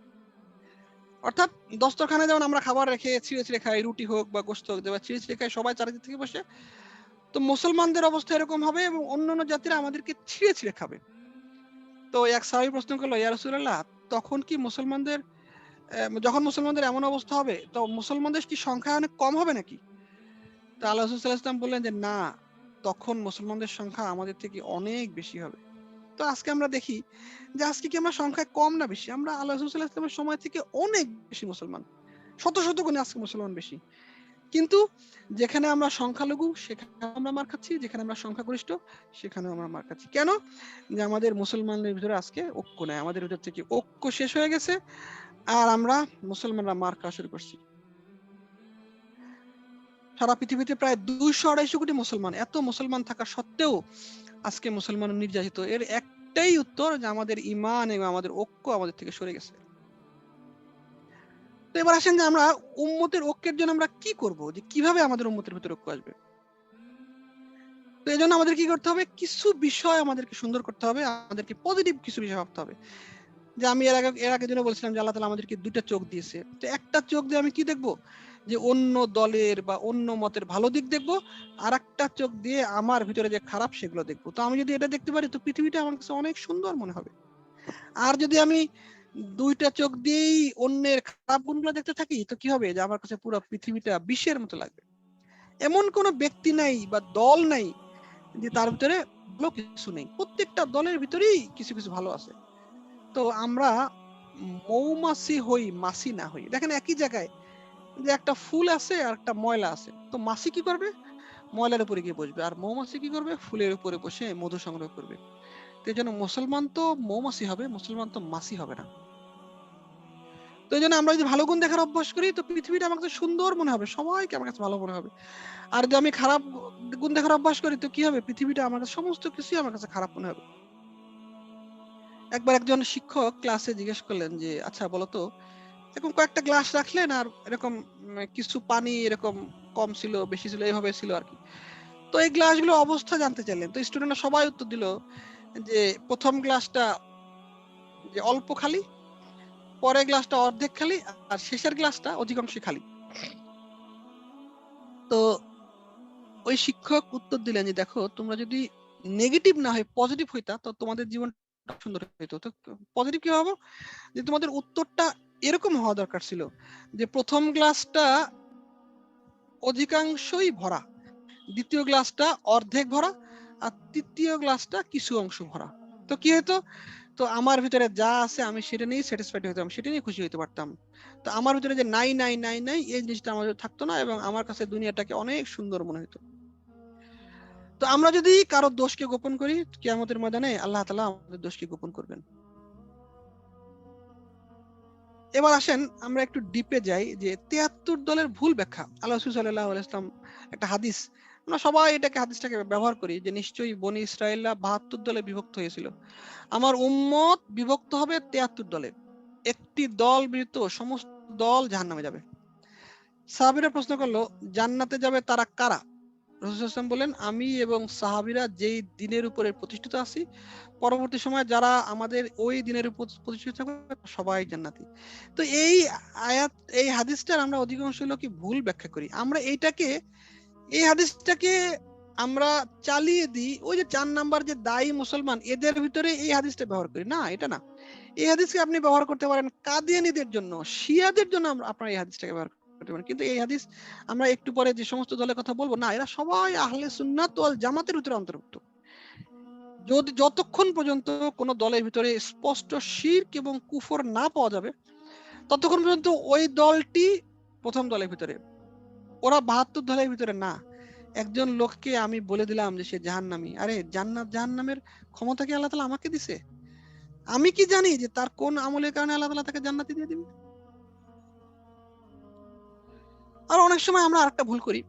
অর্থাৎ দস্তরখানে যেমন আমরা খাবার রেখে ছিঁড়ে ছিঁড়ে খাই, রুটি হোক বা গোশত হোক, ছিঁড়ে ছিঁড়ে খাই সবাই চারিদিক থেকে বসে, তো মুসলমানদের অবস্থা এরকম হবে এবং অন্যান্য জাতিরা আমাদেরকে ছিঁড়ে ছিঁড়ে খাবে। তো এক সাহাবী প্রশ্ন করলো, ইয়া রাসূলুল্লাহ, তখন কি মুসলমানদের যখন মুসলমানদের এমন অবস্থা হবে, তো মুসলমানদের কি সংখ্যা অনেক কম হবে নাকি? তা আল্লাহ রাসূল সাল্লাল্লাহু আলাইহি ওয়াসাল্লাম বললেন যে না, তখন মুসলমানদের সংখ্যা আমাদের থেকে অনেক বেশি হবে। তো আজকে আমরা দেখি যে আজকে কি আমরা সংখ্যায় কম না বেশি? আমরা আল্লাহ রাসূল সাল্লাল্লাহু আলাইহি ওয়াসাল্লামের সময় থেকে অনেক বেশি মুসলমান, শত শত গুণে আজকে মুসলমান বেশি। কিন্তু যেখানে আমরা সংখ্যালঘু সেখানে আমরা মার খাচ্ছি, যেখানে আমরা সংখ্যাগরিষ্ঠ সেখানেও আমরা মার খাচ্ছি। কেন? যে আমাদের মুসলমানদের ভিতরে আজকে ঐক্য নাই, আমাদের ভিতর থেকে ঐক্য শেষ হয়ে গেছে, আর আমরা মুসলমানরা মার খাওয়া শুরু করছি। সারা পৃথিবীতে প্রায় 200-250 কোটি মুসলমান, এত মুসলমান থাকা সত্ত্বেও আজকে মুসলমান নির্যাতিত। এর একটাই উত্তর, যে আমাদের ঈমান এবং আমাদের ঐক্য আমাদের থেকে সরে গেছে। তো এবার আসেন যে আমরা উম্মতের ঐক্যের জন্য আমরা কি করব, যে কিভাবে আমাদের উম্মতের ভিতরে ঐক্য আসবে। তো এই জন্য আমাদের কি করতে হবে, কিছু বিষয় আমাদেরকে সুন্দর করতে হবে, আমাদেরকে পজিটিভ কিছু বিষয় ভাবতে হবে। যে আমি এর আগে দিনে বলছিলাম যে আল্লাহ তাআলা আমাদেরকে দুইটা চোখ দিয়েছে। তো একটা চোখ দিয়ে আমি কি দেখবো, যে অন্য দলের বা অন্য মতের ভালো দিক দেখবো, আর একটা চোখ দিয়ে আমার ভিতরে যে খারাপ সেগুলো দেখবো। তো আমি যদি এটা দেখতে পারি তো পৃথিবীটা আমার কাছে অনেক সুন্দর মনে হবে। আর যদি আমি দুইটা চোখ দিয়েই অন্যের খারাপ গুণগুলো দেখতে থাকি তো কি হবে, যে আমার কাছে পুরো পৃথিবীটা বিষের মতো লাগবে। এমন কোনো ব্যক্তি নাই বা দল নাই যে তার ভিতরে ভালো কিছু নেই, প্রত্যেকটা দলের ভিতরেই কিছু কিছু ভালো আছে। তো আমরা মৌমাছি হই, মাছি না হই। দেখেন একই জায়গায় যে একটা ফুল আছে আর একটা ময়লা আছে, তো মাছি কি করবে, ময়লার উপরে গিয়ে বসবে, আর মৌমাছি কি করবে, ফুলের উপরে বসে মধু সংগ্রহ করবে। তো এই জন্য মুসলমান তো মৌমাছি হবে, মুসলমান তো মাছি হবে না। তো এই জন্য আমরা যদি ভালো গুণ দেখার অভ্যাস করি তো পৃথিবীটা আমার কাছে সুন্দর মনে হবে, সবাইকে আমার কাছে ভালো মনে হবে। আর যদি আমি খারাপ গুণ দেখার অভ্যাস করি তো কি হবে, পৃথিবীটা আমার কাছে সমস্ত কিছুই আমার কাছে খারাপ মনে হবে। একবার একজন শিক্ষক ক্লাসে জিজ্ঞেস করলেন যে আচ্ছা বলতো, এরকম কয়েকটা গ্লাস রাখলেন আর এরকম কিছু পানি এরকম কম ছিল বেশি ছিল এইভাবে ছিল আর কি। তো এই গ্লাসগুলো অবস্থা জানতে চাইলেন, তো স্টুডেন্টরা সবাই উত্তর দিল যে প্রথম গ্লাসটা যে অল্প খালি, পরের গ্লাসটা অর্ধেক খালি, আর শেষের গ্লাসটা অধিকাংশ খালি। তো ওই শিক্ষক উত্তর দিলেন যে দেখো, তোমরা যদি নেগেটিভ না হয় পজিটিভ হইতা তো তোমাদের জীবন সুন্দর হইতো। তো পজিটিভ কি হবে, যে তোমাদের উত্তরটা এরকম হওয়া দরকার ছিল যে প্রথম গ্লাসটা অধিকাংশই ভরা, দ্বিতীয় গ্লাসটা অর্ধেক ভরা, আর তৃতীয় গ্লাসটা কিছু অংশ ভরা। তো কি হতো, তো আমার ভিতরে যা আছে আমি সেটা নিয়ে স্যাটিসফাইড হতাম, সেটা নিয়ে খুশি হতে পারতাম। তো আমার ভিতরে যে নাই নাই নাই নাই এই জিনিসটা আমার থাকতো না, এবং আমার কাছে দুনিয়াটাকে অনেক সুন্দর মনে হতো। তো আমরা যদি কারো দোষকে গোপন করি, কিয়ামতের ময়দানে আল্লাহ তাআলা আমাদের দোষকে গোপন করবেন। এবার আসেন আমরা একটু ডিপে যাই, যে ৭৩ দলের ভুল ব্যাখ্যা। আল্লাহ রাসূল সাল্লাল্লাহু আলাইহি ওয়াসাল্লাম একটা হাদিস, আমরা সবাই হাদিসটাকে ব্যবহার করি যে নিশ্চয়ই বনী ইসরাঈলরা ৭২ দলে বিভক্ত হয়েছিল, আমার উম্মত বিভক্ত হবে ৭৩ দলে, একটি দল ব্যতীত সমস্ত দল জাহান্নামে যাবে। সাহাবীরা প্রশ্ন করলো, জান্নাতে যাবে তারা কারা? রাসূল সাল্লাল্লাহু আলাইহি ওয়াসাল্লাম বলেন, আমি এবং সাহাবীরা যেই দিনের উপরে প্রতিষ্ঠিত আছি, পরবর্তী সময়ে যারা আমাদের ওই দিনের উপর প্রতিষ্ঠিত থাকবে সবাই জান্নাতি। তো এই আয়াত, এই হাদিসটার আমরা অধিকাংশ লোকই ভুল ব্যাখ্যা করি। আমরা এই হাদিসটাকে আমরা চালিয়ে দিই ওই যে ৪ নাম্বার যে দায়ী মুসলমান এদের ভিতরে এই হাদিসটা ব্যবহার করি। না, এটা না। এই হাদিসকে আপনি ব্যবহার করতে পারেন কাদিয়ানীদের জন্য, শিয়াদের জন্য আপনারা এই হাদিসটাকে ব্যবহার করতে পারেন। কিন্তু এই হাদিস আমরা একটু পরে যে সমস্ত দলের কথা বলবো, না, এরা সবাই আহলে সুন্নাত ওয়াল জামাতের ভিতরে অন্তর্ভুক্ত। যতক্ষণ পর্যন্ত কোন দলের ভিতরে স্পষ্ট শিরক এবং কুফর না পাওয়া যাবে ততক্ষণ পর্যন্ত ওই দলটি প্রথম দলের ভিতরে, ওরা ৭২ দলের ভিতরে না। একজন লোককে আমি বলে দিলাম যে সে জাহান্নামী, আরে জান্নাত জাহান্নামের ক্ষমতা কি আল্লাহ তাআলা আমাকে দিছে? আমি কি জানি যে তার কোন আমলের কারণে আল্লাহ তাআলা তাকে জান্নাতি দিয়ে দিবে? আর অনেক সময় আমরা আরেকটা ভুল করি,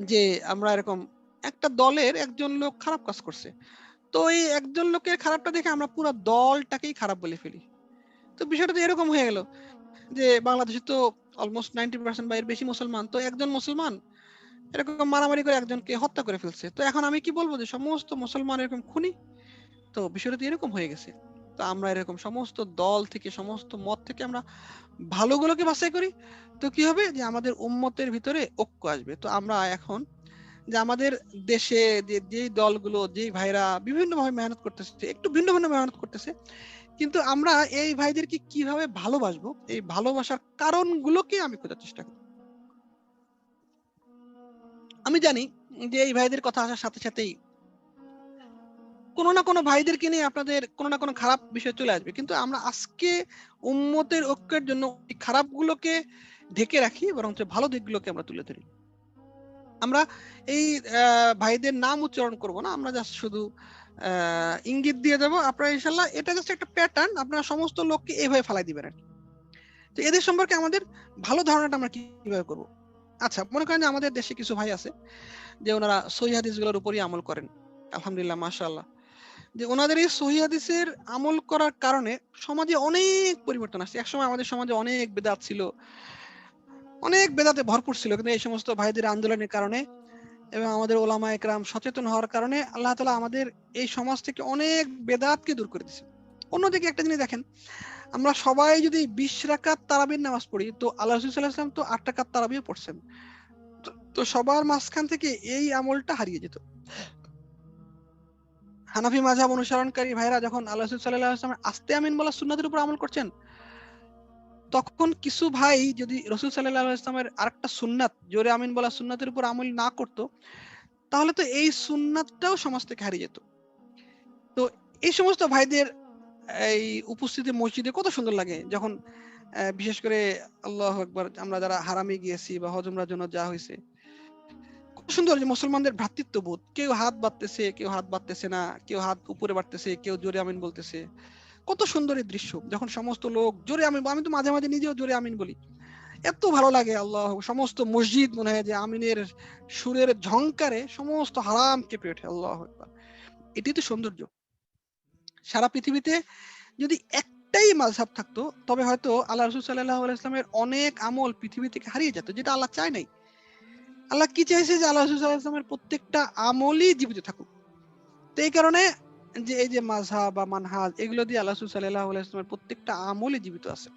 যে আমরা এরকম একটা দলের একজন লোক খারাপ কাজ করছে, তো এই একজন লোকের খারাপটা দেখে আমরা পুরো দলটাকেই খারাপ বলে ফেলি। তো বিষয়টা তো এরকম হয়ে গেল যে বাংলাদেশে তো অলমোস্ট 90% বা এর বেশি মুসলমান, তো একজন মুসলমান এরকম মারামারি করে একজনকে হত্যা করে ফেলছে, তো এখন আমি কি বলবো যে সমস্ত মুসলমান এরকম খুনি? তো বিষয়টা তো এরকম হয়ে গেছে। তো আমরা এরকম সমস্ত দল থেকে সমস্ত মত থেকে আমরা ভালোগুলোকে বাছাই করি, তো কি হবে যে আমাদের উম্মতের ভিতরে ঐক্য আসবে। তো আমরা এখন যে আমাদের দেশে যে যেই দলগুলো, যেই ভাইরা বিভিন্নভাবে মেহনত করতেছে, একটু ভিন্ন ভিন্ন মেহনত করতেছে, কিন্তু আমরা এই ভাইদেরকে কিভাবে ভালোবাসবো, এই ভালোবাসার কারণগুলোকে আমি খোঁজার চেষ্টা করি। আমি জানি যে এই ভাইদের কথা আসার সাথে সাথেই কোনো না কোনো ভাইদেরকে নিয়ে আপনাদের কোনো না কোনো খারাপ বিষয় চলে আসবে, কিন্তু আমরা আজকে উম্মতের ঐক্যের জন্য এই খারাপগুলোকে ঢেকে রাখি, বরঞ্চ ভালো দিকগুলোকে আমরা তুলে ধরি। আমরা এই ভাইদের নাম উচ্চারণ করব না, আমরা জাস্ট শুধু ইঙ্গিত দিয়ে যাব, আপনারা ইনশাআল্লাহ এটা জাস্ট একটা প্যাটার্ন, আপনারা সমস্ত লোককে এইভাবে ফালাই দিবেন আর কি। তো এদের সম্পর্কে আমাদের ভালো ধারণাটা আমরা কিভাবে করব? আচ্ছা, মনে করেন যে আমাদের দেশে কিছু ভাই আছে যে ওনারা সহিহ হাদিসগুলোর উপরই আমল করেন, আলহামদুলিল্লাহ, মাশাআল্লাহ। যে ওনাদের এই সহিহ হাদিসের আমল করার কারণে সমাজে অনেক পরিবর্তন আসছে। একসময় আমাদের সমাজে অনেক বেদাত ছিল, অনেক বেদাতে ভরপুর ছিল, কিন্তু এই সমস্ত ভাইদের আন্দোলনের কারণে এবং আমাদের ওলামা একরাম সচেতন হওয়ার কারণে আল্লাহ তাআলা আমাদের এই সমাজ থেকে অনেক বেদাতকে দূর করে দিয়েছে, অন্যদিকে একটা জিনিস দেখেন, আমরা সবাই যদি 20 রাকাত তারাবির নামাজ পড়ি, তো আল্লাহ রাসূল সাল্লাল্লাহু আলাইহি ওয়াসাল্লাম তো 8 রাকাত তারাবিও পড়ছেন। তো সবার মাঝখান থেকে এই আমলটা হারিয়ে যেত। হানাফি মাযহাব অনুসরণকারী ভাইরা যখন আল্লাহ রাসূল সাল্লাল্লাহু আলাইহি ওয়াসাল্লামের আস্তে আমিন বলা সুন্নাতের উপর আমল করছেন, তখন কিছু ভাই যদি রাসূল সাল্লাল্লাহু আলাইহি ওয়াসাল্লামের আরেকটা সুন্নাত, জোরে আমিন বলা সুন্নাতের উপর আমল না করত, তাহলে তো এই সুন্নাতটাও সমাজ থেকে হারিয়ে যেত। তো এই সমস্ত ভাইদের এই উপস্থিতি মসজিদে কত সুন্দর লাগে, যখন বিশেষ করে আল্লাহু আকবার আমরা যারা হারামে গিয়েছি বা হজ উমরার জন্য যাওয়া হয়েছে, খুব সুন্দর যে মুসলমানদের ভ্রাতৃত্ববোধ, কেউ হাত বাড়তেছে, কেউ হাত বাড়তেছে না, কেউ হাত উপরে বাড়তেছে, কেউ জোরে আমিন বলতেছে। কত সুন্দর এই দৃশ্য, যখন সমস্ত লোক জোরে আমিন, আমি তো মাঝে মাঝে নিজেও জোরে আমিন বলি, এত ভালো লাগে। আল্লাহ, সমস্ত মসজিদ মনে হয় যে আমিনের সুরের ঝংকারে সমস্ত হারাম কেঁপে ওঠে। আল্লাহ আকবার, এটি তো সৌন্দর্য। সারা পৃথিবীতে যদি একটাই মাযহাব থাকতো, তবে হয়তো আল্লাহ রাসূল সাল্লাল্লাহু আলাইহি ওয়াসাল্লামের অনেক আমল পৃথিবী থেকে হারিয়ে যেত, যেটা আল্লাহ চায় নাই। আল্লাহ কি চাইছে যে আল্লাহ রাসূল সাল্লাল্লাহু আলাইহি ওয়াসাল্লামের প্রত্যেকটা আমলই জীবিত থাকুক। তো এই কারণে যে এই যে মাযহাব বা মানহাজ, এগুলো দিয়ে আল্লাহ রাসূল সাল্লাল্লাহু আলাইহি ওয়াসাল্লামের প্রত্যেকটা আমলই জীবিত আছে।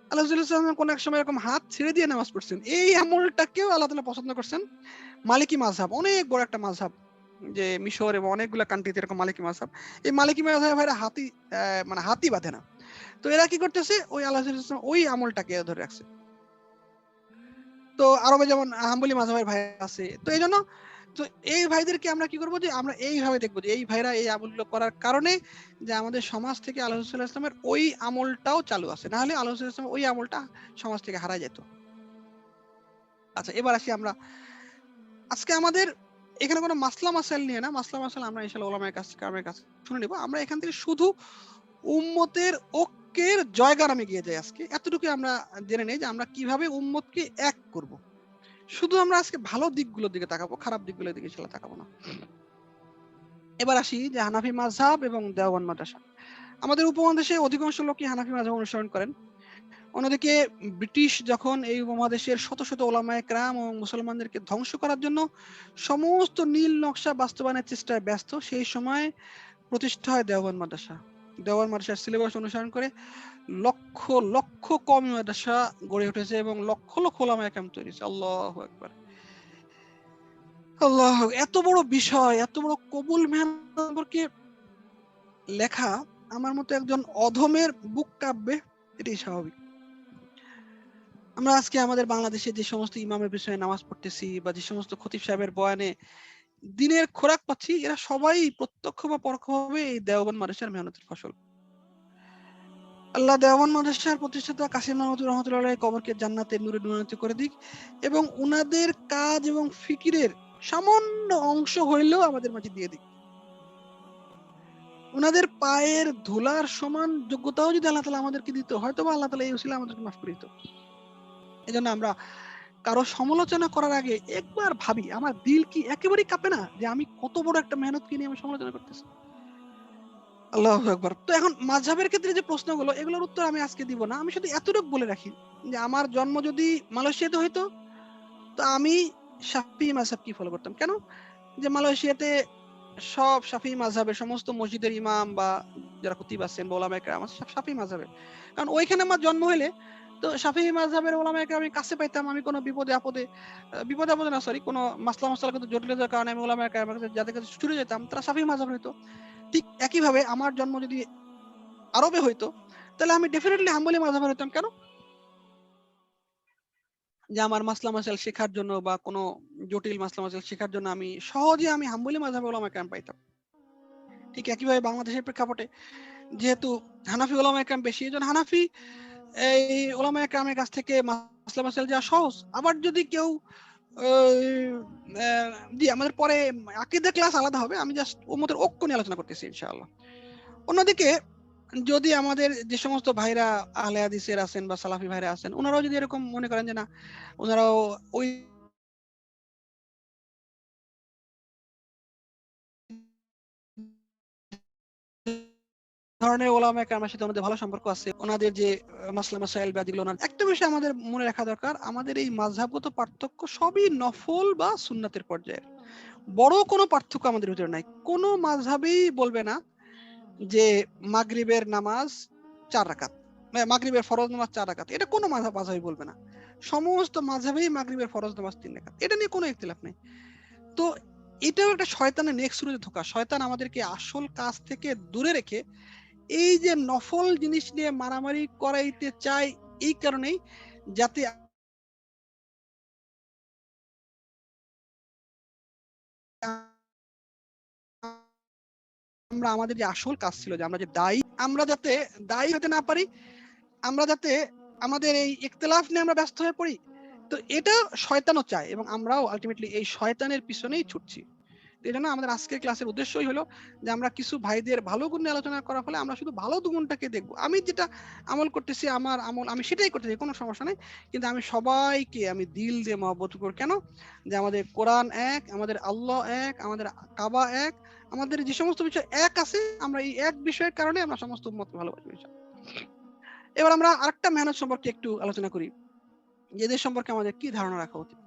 আল্লাহ রাসূল সাল্লাল্লাহু আলাইহি ওয়াসাল্লাম কোন এক সময় এরকম হাত ছেড়ে দিয়ে নামাজ পড়ছেন, এই আমলটাকেও আল্লাহ তাআলা পছন্দ করছেন। মালিকি মাযহাব অনেক বড় একটা মাযহাব, যে মিশর এবং অনেকগুলা কান্ট্রিতে এরকম মালিকি মাযহাব। এই মালিকি মাযহাব ভাইরা হাতি মানে হাতি বাঁধে না। তো এরা কি করতেছে, ওই আল্লাহ রাসূল সাল্লাল্লাহু আলাইহি ওয়াসাল্লাম ওই আমলটাকে ধরে রাখছে। তো আরবে যেমন হাম্বলি মাযহাবের ভাই আছে, তো এইজন্য তো এই ভাইদেরকে আমরা কি করব, যে আমরা এইভাবে দেখবো যে এই ভাইরা এই আমলগুলো করার কারণে যে আমাদের সমাজ থেকে আল্লাহ রাসূল সাল্লাল্লাহু আলাইহি ওয়াসাল্লামের ওই আমলটাও চালু আছে, না হলে আল্লাহ রাসূল সাল্লাল্লাহু আলাইহি ওয়াসাল্লাম ওই আমলটা সমাজ থেকে হারায় যেত। আচ্ছা, এবার আসি আমরা আজকে আমাদের এখানে কোনো মাসলা মাসাইল নিয়ে না, মাসলা মাসাইল আমরা ইনশাআল্লাহ উলামায়ে কারামের কাছে শুনে নেব। আমরা এখান থেকে শুধু উম্মতের ঐক্যের জয়গান আমি গিয়ে যাই। আজকে এতটুকু আমরা জেনে নেই যে আমরা কিভাবে উম্মতকে এক করব। শুধু আমরা আজকে ভালো দিকগুলোর দিকে তাকাবো, খারাপ দিকগুলোর দিকে ইনশাআল্লাহ তাকাবো না। এবার আসি যে হানাফি মাযহাব এবং দেওবন্দ মাদ্রাসা। আমাদের উপমহাদেশে অধিকাংশ লোকই হানাফি মাযহাব অনুসরণ করেন। অন্যদিকে ব্রিটিশ যখন এই উপমহাদেশের শত শত ওলামায়ে কেরাম এবং মুসলমানদেরকে ধ্বংস করার জন্য সমস্ত নীল নকশা বাস্তবায়নের চেষ্টায় ব্যস্ত, সেই সময় প্রতিষ্ঠা হয় দেওবন্দ মাদ্রাসা। দেওবন্দ মাদ্রাসার সিলেবাস অনুসরণ করে লক্ষ লক্ষ কওমি মাদ্রাসা গড়ে উঠেছে এবং লক্ষ লক্ষ ওলামায়ে কেরাম তৈরি হয়েছে। আল্লাহু আকবার, আল্লাহ! এত বড় বিষয়, এত বড় কবুল মেহনত সম্পর্কে লেখা আমার মতো একজন অধমের বুক কাঁপবে, এটাই স্বাভাবিক। আমরা আজকে আমাদের বাংলাদেশে যে সমস্ত ইমামের পিছনে নামাজ পড়তেছি বা যে সমস্ত খতিব সাহেবের বয়ানে দিনের খোরাক পাচ্ছি, এরা সবাই প্রত্যক্ষ বা পরোক্ষভাবে এই দেওবন্দ মাদ্রাসার মেহনতের ফসল। আল্লাহ দেওবন্দ মাদ্রাসার প্রতিষ্ঠাতা কাসিম মাহমুদুর রহমতুল্লাহ আলাইহির কবরকে জান্নাতের নূরে নূরান্বিত করে দিক এবং উনাদের কাজ এবং ফিকিরের সামান্য অংশ হইলেও আমাদের মাঝে দিয়ে দিক। উনাদের পায়ের ধুলার সমান যোগ্যতাও যদি আল্লাহ তাআলা আমাদেরকে দিত, হয়তো বা আল্লাহ তাআলা এই উসিলায় আমাদেরকে মাফ করে দিত। এজন্য আমরা কারো সমালোচনা করার আগে একবার ভাবি, আমার দিল কি একেবারেই কাঁপে না যে আমি কত বড় একটা মেহনতকে নিয়ে আমি সমালোচনা করতেছি। আল্লাহু আকবার। তো এখন মাযহাবের ক্ষেত্রে যে প্রশ্নগুলো, এগুলোর উত্তর আমি আজকে দিব না। আমি শুধু এতটুকু বলে রাখি যে আমার জন্ম যদি মালয়েশিয়াতে হইতো, তো আমি শাফিঈ মাযহাবকে ফলো করতাম। কেন? যে মালয়েশিয়াতে সব শাফিঈ মাযহাবের সমস্ত মসজিদের ইমাম বা যারা খতিব আছেন বা উলামায়ে কেরাম আছেন, সব শাফিঈ মাযহাবের। কারণ ওইখানে আমার জন্ম হইলে তো শাফিঈ মাযহাবের উলামায়ে কেরাম আমি কাছে পাইতাম। আমি কোনো বিপদে আপদে না, সরি, কোনো মাসলা মাসালাগত জটিলতার কারণে আমি উলামায়ে কেরামের কাছে, যাদের কাছে ছুটে যেতাম, তারা শাফিঈ মাযহাবের হইতো। ঠিক একইভাবে আমার জন্ম যদি আরবে হইতো, তাহলে আমি ডেফিনিটলি হাম্বলি মাযহাবের হইতাম। কেন? যে আমার মাসলা মাসাইল শেখার জন্য বা কোনো জটিল মাসলা মাসাইল শেখার জন্য আমি সহজে হাম্বলি মাযহাবের উলামায়ে কেরাম পাইতাম। ঠিক একইভাবে বাংলাদেশের প্রেক্ষাপটে যেহেতু হানাফি ওলামায়ে কেরাম বেশি, এজন্য হানাফি এই ওলামায়ে কেরামের কাছ থেকে মাসলা মাসাইল যাওয়া সহজ। আবার যদি কেউ জি, আমাদের পরে আকীদা ক্লাস আলাদা হবে। আমি জাস্ট উম্মতের ঐক্য নিয়ে আলোচনা করতেছি ইনশাআল্লাহ। অন্যদিকে যদি আমাদের যে সমস্ত ভাইরা আহলে হাদিসের আছেন বা সালাফি ভাইরা আছেন, উনারাও যদি এরকম মনে করেন যে না, উনারাও ওই ধরনের ওলামায়ে কেরামের সাথে আমাদের ভালো সম্পর্ক আছে। ওনাদের যে মাসলা মাসাইল বা যেগুলো, একটা বিষয় আমাদের মনে রাখা দরকার, আমাদের এই মাযহাবগত পার্থক্য সবই নফল বা সুন্নাতের পর্যায়ের। বড় কোনো পার্থক্য আমাদের ভিতরে নাই। কোনো মাযহাবেই বলবে না যে মাগরিবের নামাজ 4 রাকাত, মাগরিবের ফরজ নামাজ 4 রাকাত, এটা কোনো মাযহাবই বলবে না। সমস্ত মাযহাবেই মাগরিবের ফরজ নামাজ 3 রাকাত, এটা নিয়ে কোনো ইখতিলাফ নেই। তো এটাও একটা শয়তানের নেক্সট রুটে ধোঁকা। শয়তান আমাদেরকে আসল কাজ থেকে দূরে রেখে এই যে নফল জিনিস নিয়ে মারামারি করাইতে চায়, এই কারণেই যাতে আমরা আমাদের যে আসল কাজ ছিল, যে আমরা যে দায়ী, আমরা যাতে দায়ী হতে না পারি, আমরা যাতে আমাদের এই ইখতিলাফ নিয়ে আমরা ব্যস্ত হয়ে পড়ি। তো এটা শয়তানও চায় এবং আমরাও আলটিমেটলি এই শয়তানের পিছনেই ছুটছি। এই জন্য আমাদের আজকের ক্লাসের উদ্দেশ্যই হলো যে আমরা কিছু ভাইদের ভালো গুণ নিয়ে আলোচনা করার ফলে আমরা শুধু ভালো গুণটাকে দেখবো। আমি যেটা আমল করতেছি, আমার আমল আমি সেটাই করতেছি, কোনো সমস্যা নেই। কিন্তু আমি সবাইকে আমি দিল দিয়ে মহব্বত করব। কেন? যে আমাদের কোরআন এক, আমাদের আল্লাহ এক, আমাদের কাবা এক, আমাদের যে সমস্ত বিষয় এক আছে, আমরা এই এক বিষয়ের কারণে আমরা সমস্ত উম্মতকে ভালোবাসি ইনশাআল্লাহ। এবার আমরা আরেকটা মেহনত সম্পর্কে একটু আলোচনা করি, এদের সম্পর্কে আমাদের কি ধারণা রাখা উচিত।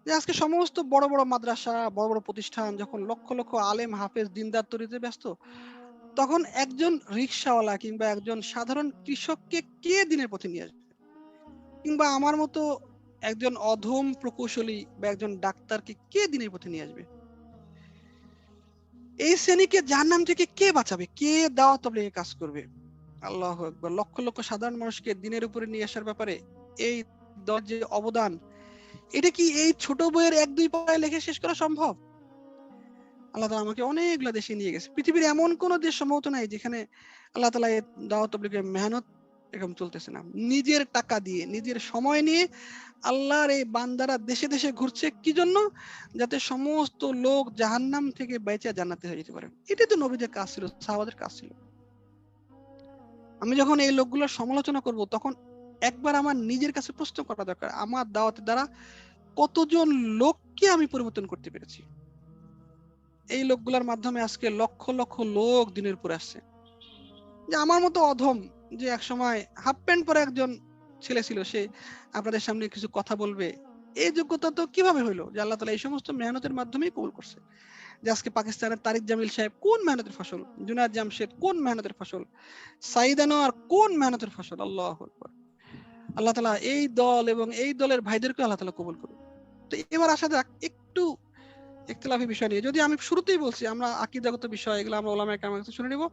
যে আজকে সমস্ত বড় বড় মাদ্রাসা, বড় বড় প্রতিষ্ঠান যখন লক্ষ লক্ষ আলেম হাফেজ দিনদার তৈরিতে ব্যস্ত, তখন একজন রিকশাওয়ালা কিংবা একজন সাধারণ কৃষককে কে দিনের পথে নিয়ে আসবে? কিংবা আমার মতো একজন অধম প্রকৌশলী বা একজন ডাক্তারকে কে দিনের পথে নিয়ে আসবে? এই শ্রেণীকে জাহান্নাম থেকে কে বাঁচাবে? কে দাওয়াত তাবলীগের কাজ করবে? আল্লাহু আকবার। লক্ষ লক্ষ সাধারণ মানুষকে দিনের উপরে নিয়ে আসার ব্যাপারে এই দল যে অবদান, এটা কি এই ছোট বইয়ের 1-2 পাতায় লিখে শেষ করা সম্ভব? আল্লাহ তাআলা আমাকে অনেকগুলো দেশে নিয়ে গেছে। পৃথিবীর এমন কোন দেশ সম্ভবত নাই যেখানে আল্লাহ তাআলা এই দাওয়াত তাবলীগের মেহনত এরকম চলতেছে না। নিজের টাকা দিয়ে, নিজের সময় নিয়ে আল্লাহর এই বান্দারা দেশে দেশে ঘুরছে কি জন্য? যাতে সমস্ত লোক জাহান্নাম থেকে বাইচা জান্নাতে হয়ে যেতে পারে। এটাই তো নবীদের কাজ ছিল, সাহাবাদের কাজ ছিল। আমি যখন এই লোকগুলোর সমালোচনা করব, তখন একবার আমার নিজের কাছে প্রশ্ন করা দরকার, আমার দাওয়াতের দ্বারা কতজন লোককে আমি পরিবর্তন করতে পেরেছি? এই লোকগুলোর মাধ্যমে আজকে লক্ষ লক্ষ লোক দিনের উপরে আসছে। যে আমার মতো অধম, যে একসময় হাফ প্যান্ট পরে একজন ছেলে ছিল, সে আপনাদের সামনে কিছু কথা বলবে, এই যোগ্যতা তো কিভাবে হইলো? যে আল্লাহ তাআলা এই সমস্ত মেহনতের মাধ্যমেই কবুল করছে। যে আজকে পাকিস্তানের তারিক জামিল সাহেব কোন মেহনতের ফসল, জুনায়েদ জামশেদ কোন মেহনতের ফসল, সাইদ আনোয়ার কোন মেহনতের ফসল। আল্লাহু আকবার। আল্লাহ তাআলা এই দল এবং এই দলের ভাইদেরকে আল্লাহ তাআলা কবুল করুন। তো এবার আসা যাক একটু ইখতিলাফি বিষয় নিয়ে। যদি আমি শুরুতেই বলছি আমরা আকীদাগত বিষয় এগুলো আমরা উলামায়ে কেরামের কাছে শুনে নিব।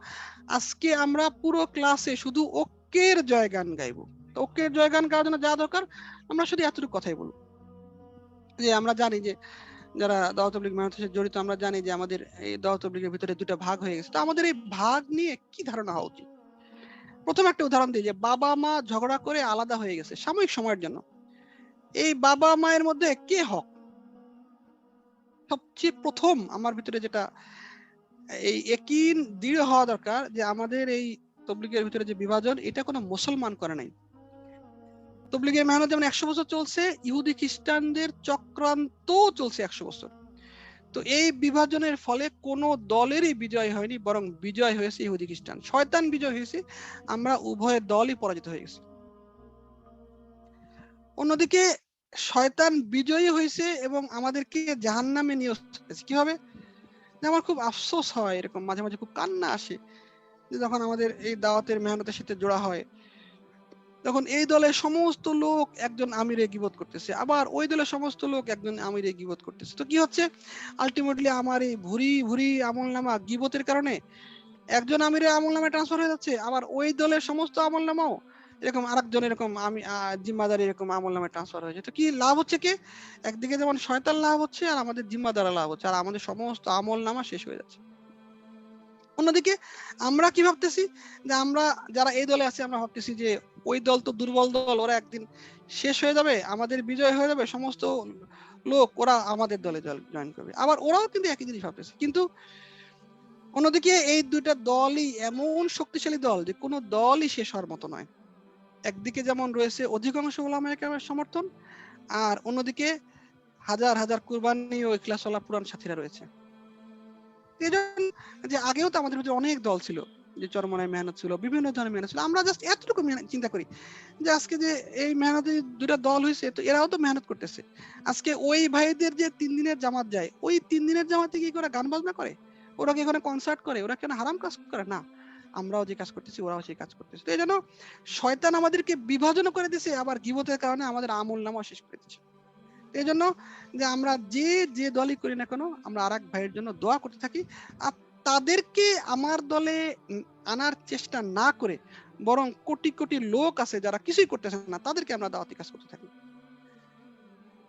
আজকে আমরা পুরো ক্লাসে শুধু ঐক্যের জয়গান গাইবো। ঐক্যের জয়গান গাওয়ার জন্য যা দরকার আমরা শুধু এতটুকু কথাই বলবো। যে আমরা জানি যে যারা দাওয়াত তাবলীগ মেহনতের সাথে জড়িত, আমরা জানি যে আমাদের এই দাওয়াত তাবলীগের ভিতরে দুটো ভাগ হয়ে গেছে। তো আমাদের এই ভাগ নিয়ে কি ধারণা হওয়া উচিত? প্রথম একটা উদাহরণ দিই, যে বাবা মা ঝগড়া করে আলাদা হয়ে গেছে সাময়িক সময়ের জন্য। এই বাবা মায়ের মধ্যে কে হক? সবচেয়ে প্রথম আমার ভিতরে যেটা এই ইয়াকিন দৃঢ় হওয়া দরকার, যে আমাদের এই তাবলীগের ভিতরে যে বিভাজন, এটা কোনো মুসলমান করে নাই। তাবলীগের মেহনত যেমন 100 বছর চলছে, ইহুদি খ্রিস্টানদের চক্রান্ত চলছে 100 বছর। তো এই বিভাজনের ফলে কোন দলেরই বিজয় হয়নি, বরং বিজয় হয়েছে ইহুদি খ্রিস্টান। শয়তান বিজয় হয়েছে, আমরা উভয় দলই পরাজিত হয়ে গেছি। অন্যদিকে শয়তান বিজয়ী হয়েছে এবং আমাদেরকে জাহান্নামে নিয়ে আসছে। কিভাবে? আমার খুব আফসোস হয়, এরকম মাঝে মাঝে খুব কান্না আসে, যে যখন আমাদের এই দাওয়াতের মেহনতের সাথে জোড়া হয়, তখন এই দলের সমস্ত লোক একজন আমিরে গীবত করতেছে, আবার ওই দলের সমস্ত লোক একজন আমিরে গীবত করতেছে। তো কি হচ্ছে? আলটিমেটলি আমার এই ভুরি ভুরি আমলনামা গীবতের কারণে একজন আমিরের আমলনামায় ট্রান্সফার হয়ে যাচ্ছে, আবার ওই দলের সমস্ত আমলনামাও এরকম আরেকজন এরকম আমি জিম্মাদারি এরকম আমলনামায় ট্রান্সফার হয়েছে। তো কি লাভ হচ্ছে? কি একদিকে যেমন শয়তান লাভ হচ্ছে, আর আমাদের জিম্মাদারা লাভ হচ্ছে, আর আমাদের সমস্ত আমলনামা শেষ হয়ে যাচ্ছে। অন্যদিকে আমরা কি ভাবতেছি? যে আমরা যারা এই দলে আছি, আমরা ভাবতেছি যে ওই দল তো দুর্বল দল, ওরা একদিন শেষ হয়ে যাবে, আমাদের বিজয় হয়ে যাবে, সমস্ত লোক ওরা আমাদের দলে জয়েন করবে। আবার ওরাও কিন্তু একই জিনিস ভাবতেছে। কিন্তু অন্যদিকে এই দুইটা দলই এমন শক্তিশালী দল যে কোনো দলই শেষ হওয়ার মতো নয়। একদিকে যেমন রয়েছে অধিকাংশ উলামায়ে কেরামের সমর্থন, আর অন্যদিকে হাজার হাজার কুরবানি ও ইখলাসওয়ালা পুরান সাথীরা রয়েছে। এজন্য যে আগেও তো আমাদের ভিতরে অনেক দল ছিল, যে চরমনায় মেহনত ছিল, বিভিন্ন ধরনের মেহনত ছিল। আমরা জাস্ট এতটুকু চিন্তা করি যে আজকে যে এই মেহনতে দুইটা দল হয়েছে, তো এরাও তো মেহনত করতেছে। আজকে ওই ভাইদের যে 3 দিনের জামাত যায়, ওই 3 দিনের জামাতে কি করে গান বাজনা করে? ওরা কি এখানে কনসার্ট করে? ওরা কেন হারাম কাজ করে? না, আমরাও যে কাজ করতেছি ওরাও সেই কাজ করতেছে। তো এই জন্য শয়তান আমাদেরকে বিভাজন করে দিছে, আবার গীবতের কারণে আমাদের আমল নামাও শেষ করে দিচ্ছে। এই জন্য যে আমরা যে দলই করি না কেন, আমরা আরেক ভাইয়ের জন্য দোয়া করতে থাকি। আর তাদেরকে আমার দলে আনার চেষ্টা না করে, বরং কোটি কোটি লোক আছে যারা কিছুই করতেছে না, তাদেরকে আমরা দাওয়াতি কাজ করতে থাকি।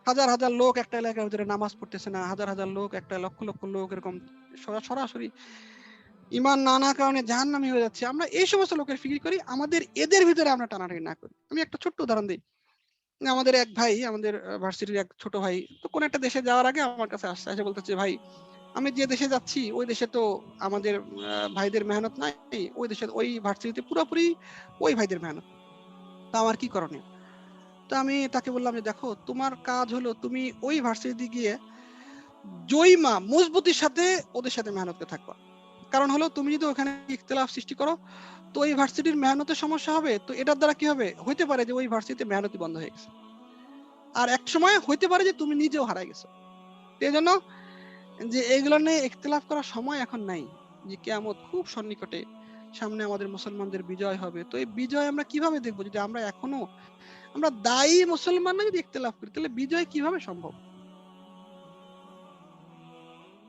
হাজার হাজার লোক একটা এলাকার ভিতরে নামাজ পড়তেছে না, হাজার হাজার লোক, একটা লক্ষ লক্ষ লোক এরকম সরাসরি ইমান না আনার কারণে জাহান্নামী হয়ে যাচ্ছে। আমরা এই সমস্ত লোকের ফিকির করি, আমাদের এদের ভিতরে আমরা টানাটানি না করি। আমি একটা ছোট্ট উদাহরণ দিই। আমাদের এক ভাই, আমাদের ভার্সিটির এক ছোট ভাই, তো কোন একটা দেশে যাওয়ার আগে আমার কাছে আসছে, এসে বলতেছে, ভাই আমি যে দেশে যাচ্ছি ওই দেশে তো আমাদের ভাইদের মেহনত নাই, ওই দেশে ওই ভার্সিটিতে পুরোপুরি ওই ভাইদের মেহনত, তা আমার কি করণীয়? তো আমি তাকে বললাম যে দেখো, তোমার কাজ হলো তুমি ওই ভার্সিটিতে গিয়ে জয়মা মজবুতির সাথে ওদের সাথে মেহনতে থাকবা। কারণ হলো তুমি যদি ওখানে ইখতিলাফ সৃষ্টি করো তো ওই ভার্সিটির মেহনতের সমস্যা হবে, তো এটার দ্বারা কি হবে, হইতে পারে যে ওই ভার্সিটিতে মেহনতি বন্ধ হয়ে গেছে, আর এক সময় হইতে পারে যে তুমি নিজেও হারাই গেছো। এই জন্য যে এগুলো নিয়ে ইখতিলাফ করার সময় এখন নাই, যে কিয়ামত খুব সন্নিকটে, সামনে আমাদের মুসলমানদের বিজয় হবে। তো এই বিজয় আমরা কিভাবে দেখবো যদি আমরা এখনো আমরা দায়ী মুসলমান না যদি ইখতিলাফ করি, তাহলে বিজয় কিভাবে সম্ভব?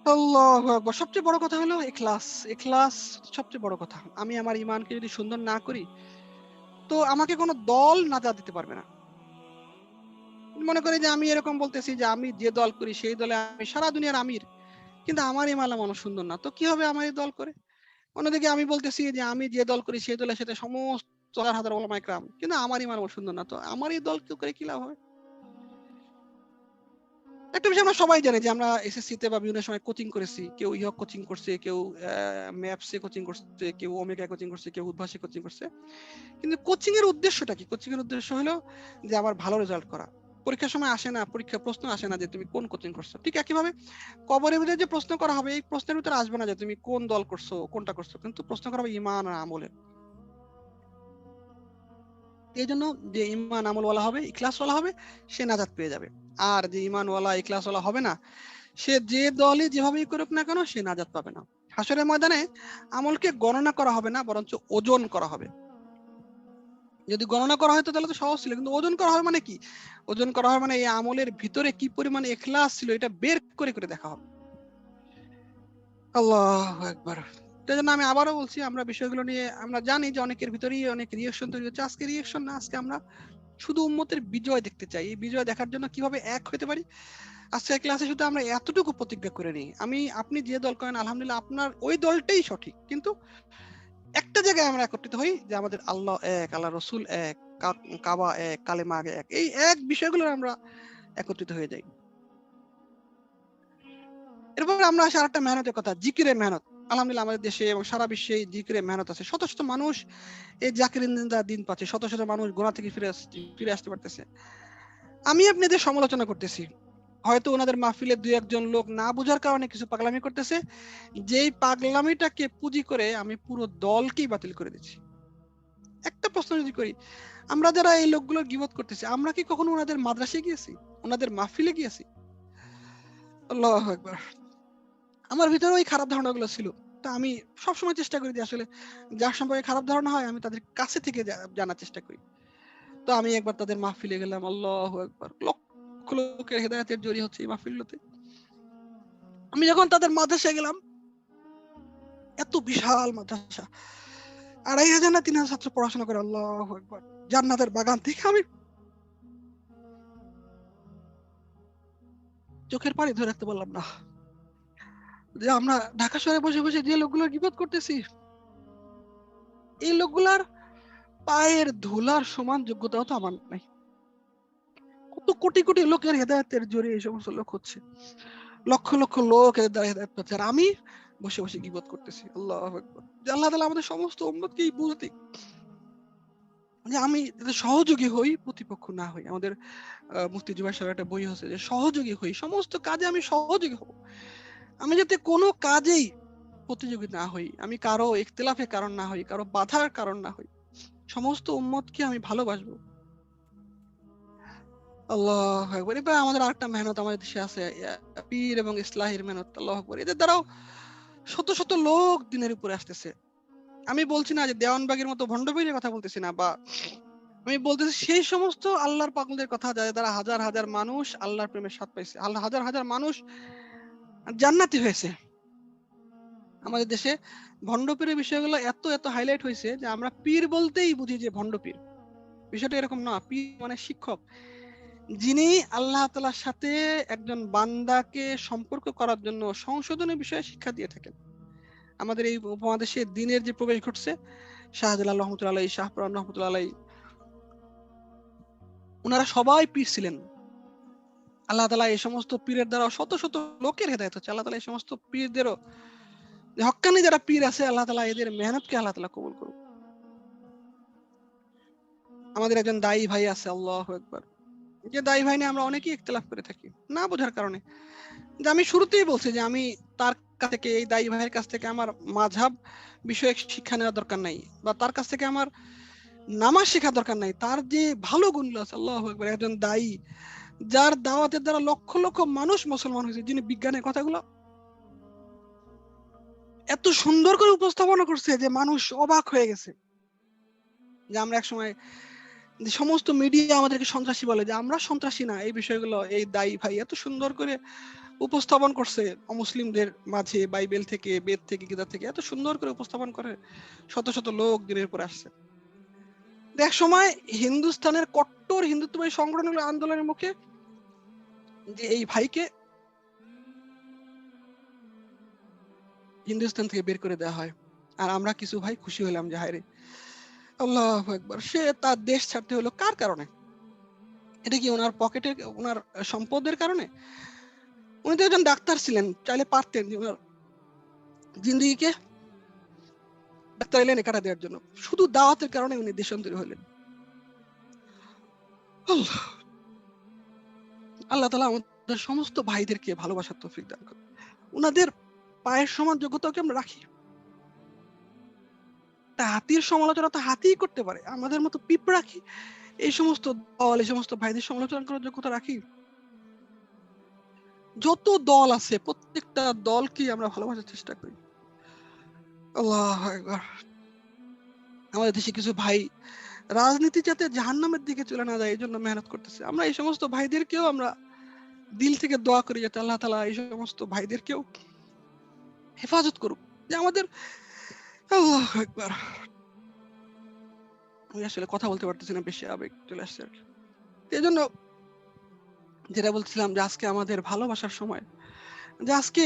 আল্লাহু আকবার। সবচেয়ে বড় কথা হলো ইখলাস। ইখলাস সবচেয়ে বড় কথা। আমি আমার ঈমানকে যদি সুন্দর না করি, তো আমাকে কোনো দল নাজাত দিতে পারবে না। মনে করি যে আমি এরকম বলতেছি যে আমি যে দল করি সেই দলে আমি সারা দুনিয়ার আমির, কিন্তু আমার ঈমান আমল সুন্দর না, তো কি হবে আমার এই দল করে? অন্যদিকে আমি বলতেছি যে আমি যে দল করি সেই দলের সাথে সমস্ত হাজার হাজার ওলামা ইকরাম, কিন্তু আমার ঈমান আমল সুন্দর না, তো আমার এই দল করে কি লাভ হবে? একটা বিষয় আমরা সবাই জানি যে আমরা এসএসসি তে বা বিভিন্ন সময় কোচিং করেছি। কেউ ইহক কোচিং করছে, কেউ ম্যাপসে কোচিং করছে, কেউ ওমেগা কোচিং করছে, কেউ উদ্ভাসে কোচিং করছে। কিন্তু কোচিং এর উদ্দেশ্যটা কি? কোচিং এর উদ্দেশ্য হলো যে আমার ভালো রেজাল্ট করা। পরীক্ষার সময় আসে না, পরীক্ষার প্রশ্ন আসে না যে তুমি কোন কোচিং করছো। ঠিক একইভাবে কবরের ভিতরে যে প্রশ্ন করা হবে, এই প্রশ্নের ভিতরে আসবে না যে তুমি কোন দল করছো, কোনটা করছো, কিন্তু প্রশ্ন করা হবে ঈমান আর আমলের। এই জন্য যে ঈমান আমলওয়ালা হবে, ইখলাসওয়ালা হবে, সে নাজাত পেয়ে যাবে। আর যে ঈমানওয়ালা ইখলাসওয়ালা হবে না, সে যে দলই যেভাবেই করুক না কেন, সে নাজাত পাবে না। হাসরের ময়দানে আমলকে গণনা করা হবে না, বরঞ্চ ওজন করা হবে। যদি গণনা করা হয় তো তাহলে তো সহজ ছিল, কিন্তু ওজন করা হয় মানে কি? ওজন করা হয় মানে এই আমলের ভিতরে কি পরিমাণ ইখলাস ছিল এটা বের করে করে দেখা হবে। আল্লাহু আকবার। এই জন্য আমি আবারও বলছি, আমরা বিষয়গুলো নিয়ে আমরা জানি যে অনেকের ভিতরেই অনেক রিঅ্যাকশন তৈরি হচ্ছে। আজকে রিঅ্যাকশন না, আজকে আমরা শুধু উম্মতের বিজয় দেখতে চাই। এই বিজয় দেখার জন্য কিভাবে এক হতে পারি, আজকের ক্লাসে শুধু আমরা এতটুকু প্রতিজ্ঞা করে নিই, আপনি যে দল করেন আলহামদুলিল্লাহ আপনার ওই দলটাই সঠিক, কিন্তু একটা জায়গায় আমরা একত্রিত হই যে আমাদের আল্লাহ এক, আল্লাহ রসুল এক, কাবা এক, কালেমা এক, এই এক বিষয়গুলো আমরা একত্রিত হয়ে যাই। এরপর আমরা আসি আরেকটা মেহনতের কথা, জিকিরের মেহনত। আলহামদুলিল্লাহ আমাদের দেশে এবং সারা বিশ্বে জিকিরের মেহনত আছে। শত শত মানুষ এই জাকিরের দিন পাচ্ছে, শত শত মানুষ গুনাহ থেকে ফিরে আসতে পারতেছে। আমি আপনাদের সমালোচনা করতেছি, হয়তো ওনাদের মাহফিলে দুই একজন লোক না বুঝার কারণে কিছু পাগলামি করতেছে, যেই পাগলামিটাকে পুঁজি করে আমি পুরো দলকেই বাতিল করে দিচ্ছি। একটা প্রশ্ন যদি করি, আমরা যারা এই লোকগুলোর গীবত করতেছি, আমরা কি কখনো ওনাদের মাদ্রাসায় গিয়েছি, ওনাদের মাহফিলে গিয়েছি? আল্লাহু আকবার। আমার ভিতরে ওই খারাপ ধারণাগুলো ছিল। তা আমি সবসময় চেষ্টা করি যে আসলে যার সম্পর্কে খারাপ ধারণা হয় আমি তাদের কাছে থেকে জানার চেষ্টা করি। তো আমি একবার তাদের মাহফিলে গেলাম, আল্লাহু আকবার, লক্ষ লোকের হেদায়েতের জড়ি হচ্ছে এই মাহফিলগুলোতে। আমি যখন তাদের মাদ্রাসায় গেলাম, এত বিশাল মাদ্রাসা, ২,৫০০ না ৩,০০০ ছাত্র পড়াশোনা করে, আল্লাহু আকবার, জান্নাতের বাগান থেকে আমি চোখের পানি ধরে রাখতে পারলাম না যে আমরা ঢাকা শহরে বসে বসে যে লোকগুলোর গীবত করতেছি, এই লোকগুলার পায়ের ধুলার সমান যোগ্যতাও তো আমার নাই। কত কোটি কোটি লোকের হেদায়েতের জোরে এই সমস্ত লোক হচ্ছে, লক্ষ লক্ষ লোক এদের দ্বারা হেদায়েত পাচ্ছে, আর আমি বসে বসে গীবত করতেছি। আল্লাহু আকবার। যে আল্লাহ তাআলা আমাদের সমস্ত উম্মতকে এই বুঝ দিক যে আমি যাতে সহযোগী হই, প্রতিপক্ষ না হই। আমাদের মুফতি জুবাইর সাহেবের একটা বই আছে যে সহযোগী হই, সমস্ত কাজে আমি সহযোগী হব। আমি যাতে কোনো কাজেই প্রতিযোগী না হই, আমি কারো ইখতিলাফের কারণ না হই, কারো বাধার কারণ না হই, সমস্ত উম্মতকে আমি ভালোবাসবো। আল্লাহু আকবার। এবার আমাদের আরেকটা মেহনত আমাদের দেশে আছে, পীর এবং ইসলাহের মেহনত। আল্লাহু আকবার। এদের দ্বারাও শত শত লোক দিনের উপরে আসতেছে। আমি বলছি না যে দেওয়ানবাগের মতো ভণ্ডপীরের কথা বলতেছি না, বা আমি বলতেছি সেই সমস্ত আল্লাহর পাগলদের কথা যাদের দ্বারা হাজার হাজার মানুষ আল্লাহর প্রেমের স্বাদ পাইছে, আল্লাহ হাজার হাজার মানুষ জান্নাতি হয়েছে। আমাদের দেশে ভণ্ডপীরের বিষয়গুলো এত এত হাইলাইট হয়েছে যে আমরা পীর বলতেই বুঝি যে ভণ্ডপীর। বিষয়টা এরকম না। পীর মানে শিক্ষক, যিনি আল্লাহ তাআলার সাথে একজন বান্দাকে সম্পর্ক করার জন্য সংশোধনের বিষয়ে শিক্ষা দিয়ে থাকেন। আমাদের এই উপমহাদেশে দ্বীনের যে প্রবেশ ঘটছে, শাহজালাল রহমতুল্লাহ আলাইহি, শাহপুরান রহমতুল্লাহ আলাইহি, ওনারা সবাই পীর ছিলেন। আল্লাহ তাআলা এই সমস্ত পীরের দ্বারা শত শত লোকের হেদায়েত হচ্ছে। আল্লাহ তাআলা এই সমস্ত পীরদেরও, যে হক্কানি যারা পীর আছে, আল্লাহ তাআলা এদের মেহনতকে আল্লাহ তাআলা কবুল করুন। আমাদের একজন দায়ী ভাই আছে, আল্লাহু আকবার, যে দায়ী ভাই নিয়ে আমরা অনেকেই ইখতিলাফ করে থাকি না বোঝার কারণে। যে আমি শুরুতেই বলছি যে আমি তার কাছ থেকে, এই দায়ী ভাইয়ের কাছ থেকে আমার মাযহাব বিষয়ক শিক্ষা নেওয়ার দরকার নাই, বা তার কাছ থেকে আমার নামাজ শেখার দরকার নাই। তার যে ভালো গুণগুলো আছে, আল্লাহু আকবার, একজন দায়ী যার দাওয়াতের দ্বারা লক্ষ লক্ষ মানুষ মুসলমান হয়েছে, যিনি বিজ্ঞানের কথাগুলো এত সুন্দর করে উপস্থাপনা করছে যে মানুষ অবাক হয়ে গেছে। যে আমরা একসময় যে সমস্ত মিডিয়া আমাদেরকে সন্ত্রাসী বলে, যে আমরা সন্ত্রাসী না, এই বিষয়গুলো এই দায়ী ভাই এত সুন্দর করে উপস্থাপন করছে অমুসলিমদের মাঝে, বাইবেল থেকে, বেদ থেকে, কিতাব থেকে এত সুন্দর করে উপস্থাপন করে শত শত লোক দিনের পর আসছে। এক সময় হিন্দুস্তানের কট্টর হিন্দুত্ববাদী সংগঠনগুলো আন্দোলনের মুখে যে এই ভাইকে হিন্দুস্তান থেকে বের করে দেওয়া হয়, আর আমরা কিছু ভাই খুশি হলাম যে হায় রে আল্লাহু আকবার, সে তার দেশ ছাড়তে হলো কার কারণে? এটা কি ওনার পকেটের, ওনার সম্পদের কারণে? উনি তো একজন ডাক্তার ছিলেন, চাইলে পারতেন যে ওনার জিন্দেগিকে ডাক্তার এলেন কাটা দেওয়ার জন্য। শুধু দাওয়াতের কারণে উনি দেশান্তরী হলেন। আল্লাহ তাআলা আমাদের সমস্ত ভাইদেরকে ভালোবাসার তৌফিক দান করুন। ওনাদের পায়ের সমান যোগ্যতাকে আমরা রাখি। তা হাতির সমালোচনা তো হাতিই করতে পারে, আমাদের মতো পিঁপড়া কি এই সমস্ত দল, এই সমস্ত ভাইদের সমালোচনা করার যোগ্যতা রাখি? যত দল আছে প্রত্যেকটা দলকে আমরা ভালোবাসার চেষ্টা করি। আল্লাহু আকবার। আমাদের দেশে কিছু ভাই রাজনীতি যাতে জাহান্নামের দিকে চলে না যায় এই জন্য মেহনত করতেছে। আমরা এই সমস্ত ভাইদেরকেও আমরা দিল থেকে দোয়া করি যাতে আল্লাহ তাআলা এই সমস্ত ভাইদেরকেও হেফাজত করুক। যে আমাদের আল্লাহু আকবার, আমি আসলে কথা বলতে পারতেছি না, বেশি আবেগ চলে আসছে আর কি। এই জন্য যেটা বলছিলাম যে আজকে আমাদের ভালোবাসার সময়, যে আজকে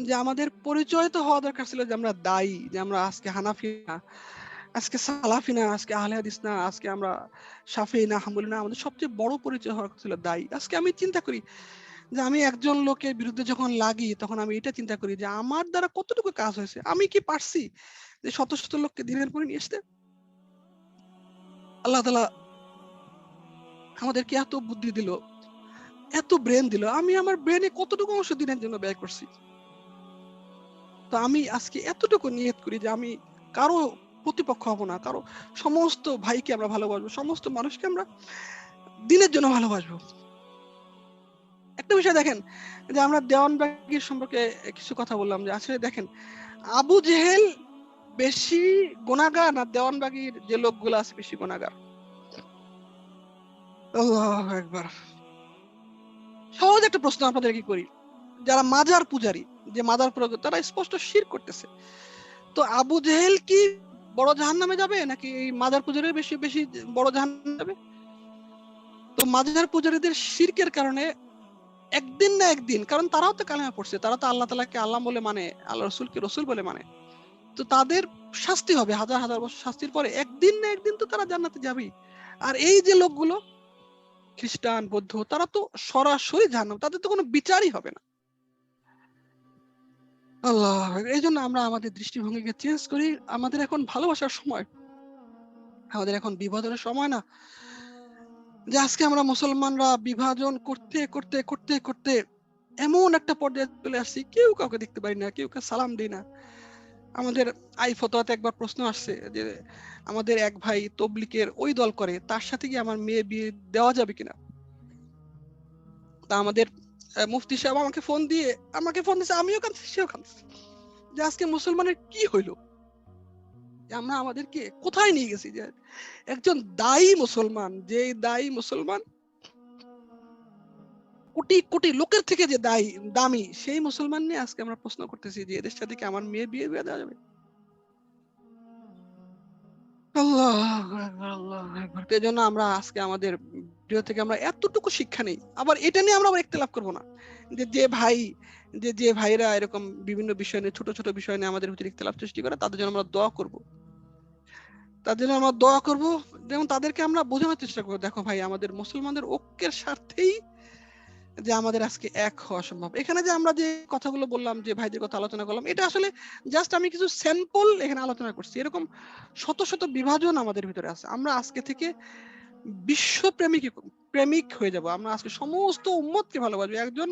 যে আমাদের পরিচয় তো হওয়া দরকার ছিল যে আমরা দায়ী, যে আমরা আজকে হানাফি না, আজকে সালাফি না, আজকে আহলে হাদিস না, আজকে আমরা শাফিঈ না, হাম্বলি না। আমাদের সবচেয়ে বড় পরিচয় হওয়ার কথা ছিল দায়ী। আজকে আমি চিন্তা করি যে আমি একজন লোকের বিরুদ্ধে যখন লাগি তখন আমি এটা চিন্তা করি যে আমার দ্বারা কতটুকু কাজ হয়েছে, আমি কি পারছি যে শত শত লোককে দিনের পরে নিয়ে আসতে? আল্লাহ তাআলা আমাদেরকে এত বুদ্ধি দিল, এত ব্রেন দিল, আমি আমার ব্রেনে কতটুকু অংশ দিনের জন্য ব্যয় করছি। তো আমি আজকে এতটুকু নিয়ত করি যে আমি কারো প্রতিপক্ষ হব না, কারো সমস্ত ভাইকে আমরা ভালোবাসবো, সমস্ত মানুষকে আমরা দিনের জন্য ভালোবাসবো। একটা বিষয় দেখেন, যে আমরা দেওয়ানবাগীর সম্পর্কে কিছু কথা বললাম, যে আসলে দেখেন আবু জেহেল বেশি গুনাহগার না দেওয়ানবাগীর যে লোকগুলো আছে বেশি গুনাহগার? আল্লাহু আকবার। সহজ একটা প্রশ্ন আপনাদেরকে করি, যারা মাজার পূজারী, যে মাজার পূজা করে, তারা স্পষ্ট শিরক করতেছে। তো আবু জেহেল কি বড় জাহান্নামে যাবে, নাকি এই মাজার পূজারী বেশি বেশি বড় জাহান্নামে যাবে? তো মাজার পূজারীদের শিরকের কারণে একদিন না একদিন, কারণ তারাও তো কালেমা পড়ছে, তারা তো আল্লাহ তাআলাকে আল্লাহ বলে মানে, আল্লাহ রাসূলকে রাসূল বলে মানে, তো তাদের শাস্তি হবে, হাজার হাজার বছর শাস্তির পরে একদিন না একদিন তো তারা জান্নাতে যাবেই। আর এই যে লোকগুলো খ্রিস্টান, বৌদ্ধ, তারা তো সরাসরি জাহান্নাম, তাদের তো কোনো বিচারই হবে না। আল্লাহ, এই জন্য আমরা আমাদের দৃষ্টিভঙ্গিকে চেঞ্জ করি। আমাদের এখন ভালোবাসার সময়, আমাদের এখন বিভাজনের সময় না। যে আজকে আমরা মুসলমানরা বিভাজন করতে করতে করতে করতে এমন একটা পর্যায়ে চলে আসছি, কেউ কাউকে দেখতে পারি না, কেউ কাউকে সালাম দিই না। আমাদের আই ফতোয়াতে একবার প্রশ্ন আসছে যে আমাদের এক ভাই তবলিগের ওই দল করে, তার সাথে কি আমার মেয়ে বিয়ে দেওয়া যাবে কিনা? তা আমাদের মুফতি সাহেব আমাকে ফোন দিয়েছে, আমিও কাঁদছি, সেও কাঁদছি, যে আজকে মুসলমানের কি হইলো? আমরা আমাদেরকে কোথায় নিয়ে গেছি, যে একজন দায়ী মুসলমান, যে দায়ী মুসলমান কোটি কোটি লোকের থেকে যে দামি, সেই মুসলমান নিয়ে আজকে আমরা প্রশ্ন করতেছি যে এদের সাথে কি আমার মেয়ের বিয়ে দেওয়া যাবে? এই জন্য আমরা আজকে আমাদের ভিডিও থেকে আমরা এতটুকু শিক্ষা নেই। আবার এটা নিয়ে আমরা ইখতিলাফ করবো না, যে ভাইরা এরকম বিভিন্ন বিষয় নিয়ে, ছোট ছোট বিষয় নিয়ে আমাদের ভিতরে ইখতিলাফ সৃষ্টি করে, তাদের জন্য আমরা দোয়া করব। যেমন তাদেরকে আমরা বোঝানোর চেষ্টা করবো, দেখো ভাই, আমাদের মুসলমানদের ঐক্যের স্বার্থেই যে আমাদের আজকে এক হওয়া সম্ভব। এখানে যে আমরা যে কথাগুলো বললাম, যে ভাইদের কথা আলোচনা করলাম, এটা আসলে জাস্ট আমি কিছু স্যাম্পল এখানে আলোচনা করছি। এরকম শত শত বিভাজন আমাদের ভিতরে আছে। আমরা আজকে থেকে প্রেমিক হয়ে যাব। আমরা আজকে সমস্ত উম্মতকে ভালোবাসবো। একজন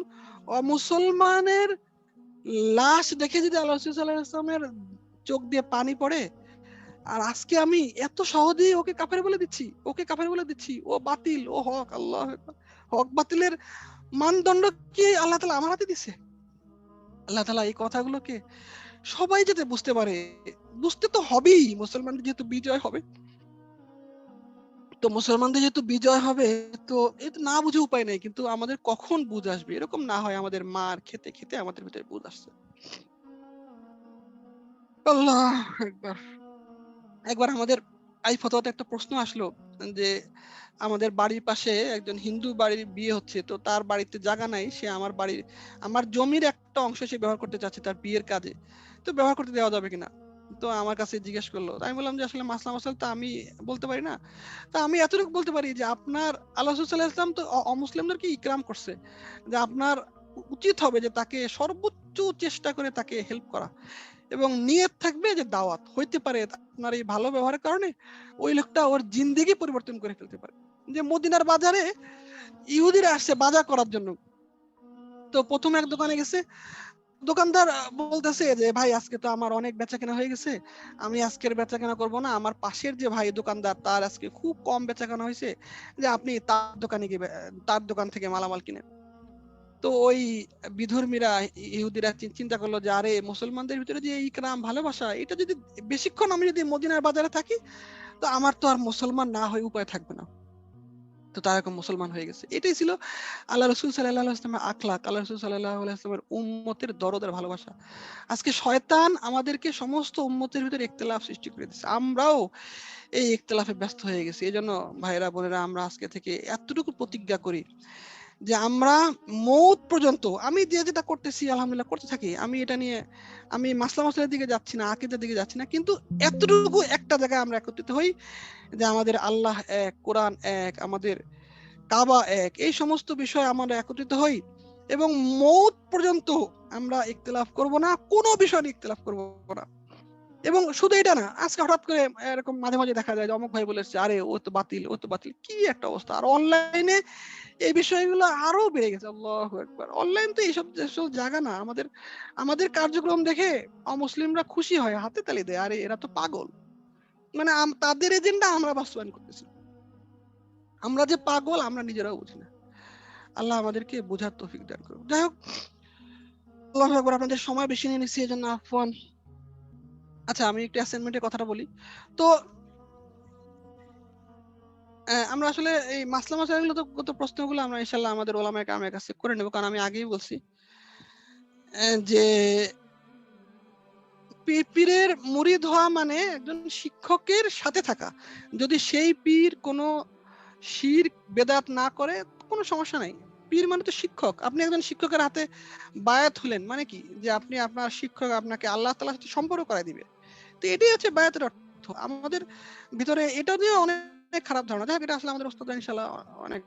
মুসলমানের লাশ দেখে যদি আল্লাহ রাসূল সাল্লাল্লাহু আলাইহি ওয়াসাল্লামের চোখ দিয়ে পানি পড়ে, আর আজকে আমি এত সহজেই ওকে কাফের বলে দিচ্ছি, ও বাতিল, ও হক। আল্লাহু আকবার। হক বাতিলের মানদণ্ড কি আল্লাহ তাআলা আমার হাতে দিছে? আল্লাহ তাআলা এই কথাগুলোকে সবাই যাতে বুঝতে পারে, বুঝতে তো হবেই। মুসলমানদের যেহেতু বিজয় হবে, তো এটা না বুঝে উপায় নেই। কিন্তু আমাদের কখন বুঝ আসবে, এরকম না হয় আমাদের মার খেতে খেতে আমাদের ভিতরে বুঝ আসছে। আল্লাহ একবার একবার আমাদের এই ফতোয়াতে একটা প্রশ্ন আসলো, যে আমাদের বাড়ির পাশে একজন হিন্দু বাড়ির বিয়ে হচ্ছে, তো তার বাড়িতে জায়গা নাই, সে আমার জমির একটা অংশ সে ব্যবহার করতে চাচ্ছে তার বিয়ের কাজে, তো ব্যবহার করতে দেওয়া যাবে কিনা। তো আমার কাছে জিজ্ঞেস করলো, আমি বললাম যে আসলে মাসলা মাসাল তো আমি বলতে পারি না। তা আমি এতটুকু বলতে পারি যে আপনার আল্লাহ রাসূল সাল্লাল্লাহু আলাইহি ওয়াসাল্লাম তো অমুসলিমদেরকে ইকরাম করছে, যে আপনার উচিত হবে যে তাকে সর্বোচ্চ চেষ্টা করে তাকে হেল্প করা, এবং নিয়ত থাকবে যে দাওয়াত হইতে পারে আপনার এই ভালো ব্যবহারের কারণে ওই লোকটা ওর জিন্দেগি পরিবর্তন করে ফেলতে পারে। যে মদিনার বাজারে ইহুদিরা আসছে বাজার করার জন্য, তো প্রথমে এক দোকানে গেছে, দোকানদার বলতেছে যে ভাই, আজকে তো আমার অনেক বেচাকেনা হয়ে গেছে, আমি আজকের বেচাকেনা করব না, আমার পাশের যে ভাই দোকানদার তার আজকে খুব কম বেচাকেনা হয়েছে, যে আপনি তার দোকানে গিয়ে তার দোকান থেকে মালামাল কিনেন। তো ওই বিধর্মীরা, ইহুদিরা চিন্তা করলো যে আরে, মুসলমানদের ভিতরে যে ইকরাম ভালোবাসা, এটা যদি বেশিক্ষণ আমি যদি মদিনার বাজারে থাকি, তো আমার তো আর মুসলমান না হয়ে উপায় থাকবে না। তো তারা এখন মুসলমান হয়ে গেছে। এটাই ছিল আল্লাহ রাসূল সাল্লাল্লাহু আলাইহি ওয়াসাল্লামের আখলাক, আল্লাহ রাসূল সাল্লাল্লাহু আলাইহি ওয়াসাল্লামের উম্মতের দরদের ভালোবাসা। আজকে শয়তান আমাদেরকে সমস্ত উম্মতের ভিতরে ইখতিলাফ সৃষ্টি করে দিয়েছে, আমরাও এই ইখতিলাফে ব্যস্ত হয়ে গেছি। এজন্য ভাইরা বোনেরা, আমরা আজকে থেকে এতটুকু প্রতিজ্ঞা করি যে আমরা মৌত পর্যন্ত, আমি যেটা করতেছি আলহামদুলিল্লাহ করতে থাকি, আমি এটা নিয়ে আমি মাসলা মাসালার দিকে যাচ্ছি না, আকীদার দিকে যাচ্ছি না, কিন্তু এতটুকু একটা জায়গায় আমরা একত্রিত হই যে আমাদের আল্লাহ এক, কোরআন এক, আমাদের কাবা এক, এই সমস্ত বিষয় আমরা একত্রিত হই, এবং মৌত পর্যন্ত আমরা ইখতিলাফ করব না, কোনো বিষয় নিয়ে ইখতিলাফ করব না। এবং শুধু এটা না, আজকে হঠাৎ করে এরকম মাঝে মাঝে দেখা যায় যে অমুক ভাই বলেছে, আরে ও তো বাতিল, কি একটা অবস্থা। আর অনলাইনে এই বিষয়গুলো আরো বেড়ে গেছে। আল্লাহু আকবার। অনলাইন তো এইসব যেসব জায়গা না, আমাদের আমাদের কার্যক্রম দেখে অমুসলিমরা খুশি হয়, হাতে তালি দেয়, আরে এরা তো পাগল। মানে তাদের এজেন্ডা আমরা বাস্তবায়ন করতেছি। আমরা যে পাগল আমরা নিজেরাও বুঝি না। আল্লাহ আমাদেরকে বোঝার তৌফিক দান করুন। যাই হোক, আল্লাহু আকবার, আপনাদের সময় বেশি নিয়ে নিচ্ছি, এজন্য আফওয়ান। আচ্ছা, আমি একটু অ্যাসাইনমেন্টের কথাটা বলি। তো আমরা আসলে এই মাসলা মাসাইলগত প্রশ্নগুলো আমরা ইনশাআল্লাহ আমাদের উলামায়ে কেরামের কাছে করে নেব, কারণ আমি আগেই বলছি যে পীরের মুরিদ হওয়া মানে একজন শিক্ষকের সাথে থাকা। যদি সেই পীর কোনো শিরক বেদাত না করে, কোনো সমস্যা নাই। পীর মানে তো শিক্ষক। আপনি একজন শিক্ষকের হাতে বায়াত হলেন মানে কি, যে আপনি আপনার শিক্ষক আপনাকে আল্লাহ তাআলার সাথে সম্পর্ক করায় দিবে। তো এটাই হচ্ছে বায়াতের অর্থ। আমাদের ভিতরে এটা নিয়ে অনেক খারাপ ধারণা। যাই হোক, এটা আসলে আমাদের ওস্তাদ ইনশাআল্লাহ অনেক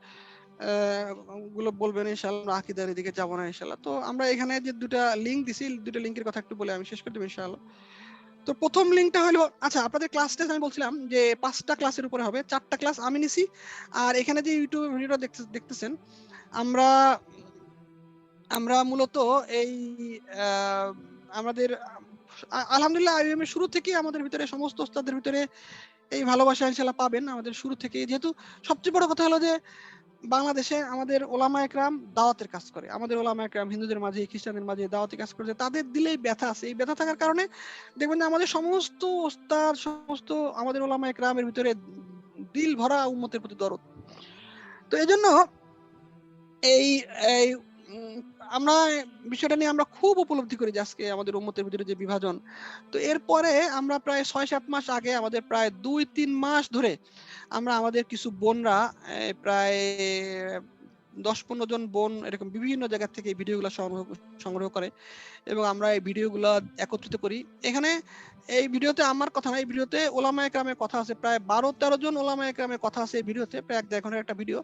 গুলো বলবেন ইনশাআল্লাহ। আমরা আকীদার এদিকে যাব না ইনশাআল্লাহ। তো আমরা এখানে যে দুটা লিংক দিছি, দুটো লিংকের কথা একটু বলে আমি শেষ করে দেব ইনশাআল্লাহ। তো প্রথম লিংকটা হলো, আচ্ছা, আপনাদের ক্লাস টেস্ট আমি বলছিলাম যে 5টা ক্লাসের উপরে হবে, 4টা ক্লাস আমি নিছি। আর এখানে যে ইউটিউব ভিডিওটা দেখতেছেন, আমরা আমরা মূলত এই আমাদের আলহামদুলিল্লাহ আইএম এর শুরু থেকে আমাদের ভিতরে সমস্ত ওস্তাদের ভিতরে এই ভালোবাসা ইনশাআল্লাহ পাবেন আমাদের শুরু থেকে। যেহেতু সবচেয়ে বড় কথা হলো যে বাংলাদেশে আমাদের ওলামা একরাম দাওয়াতের কাজ করে, আমাদের ওলামা একরাম হিন্দুদের মাঝে খ্রিস্টানদের মাঝে দাওয়াতি কাজ করছে, তাদের দিলেই ব্যথা আছে। এই ব্যথা থাকার কারণে দেখবেন যে আমাদের সমস্ত ওস্তাদ, সমস্ত আমাদের ওলামা একরামের ভিতরে দিল ভরা উম্মতের প্রতি দরদ। তো এই জন্য এই এই আমরা বিষয়টা নিয়ে আমরা খুব উপলব্ধি করি যে আজকে আমাদের উম্মতের ভিতরে যে বিভাজন। তো এরপরে আমরা প্রায় ৬-৭ মাস আগে, আমাদের প্রায় ২-৩ মাস ধরে আমরা আমাদের কিছু বোনরা প্রায় ১০-১৫ জন বোন এরকম বিভিন্ন জায়গা থেকে এই ভিডিওগুলো সংগ্রহ করে এবং আমরা এই ভিডিওগুলো একত্রিত করি। এখানে এই ভিডিওতে আমার কথা না, এই ভিডিওতে ওলামা একরামের কথা আছে, প্রায় ১২-১৩ জন ওলামা একরামের কথা আছে এই ভিডিওতে, প্রায় ১-১.৫ ঘন্টার একটা ভিডিও।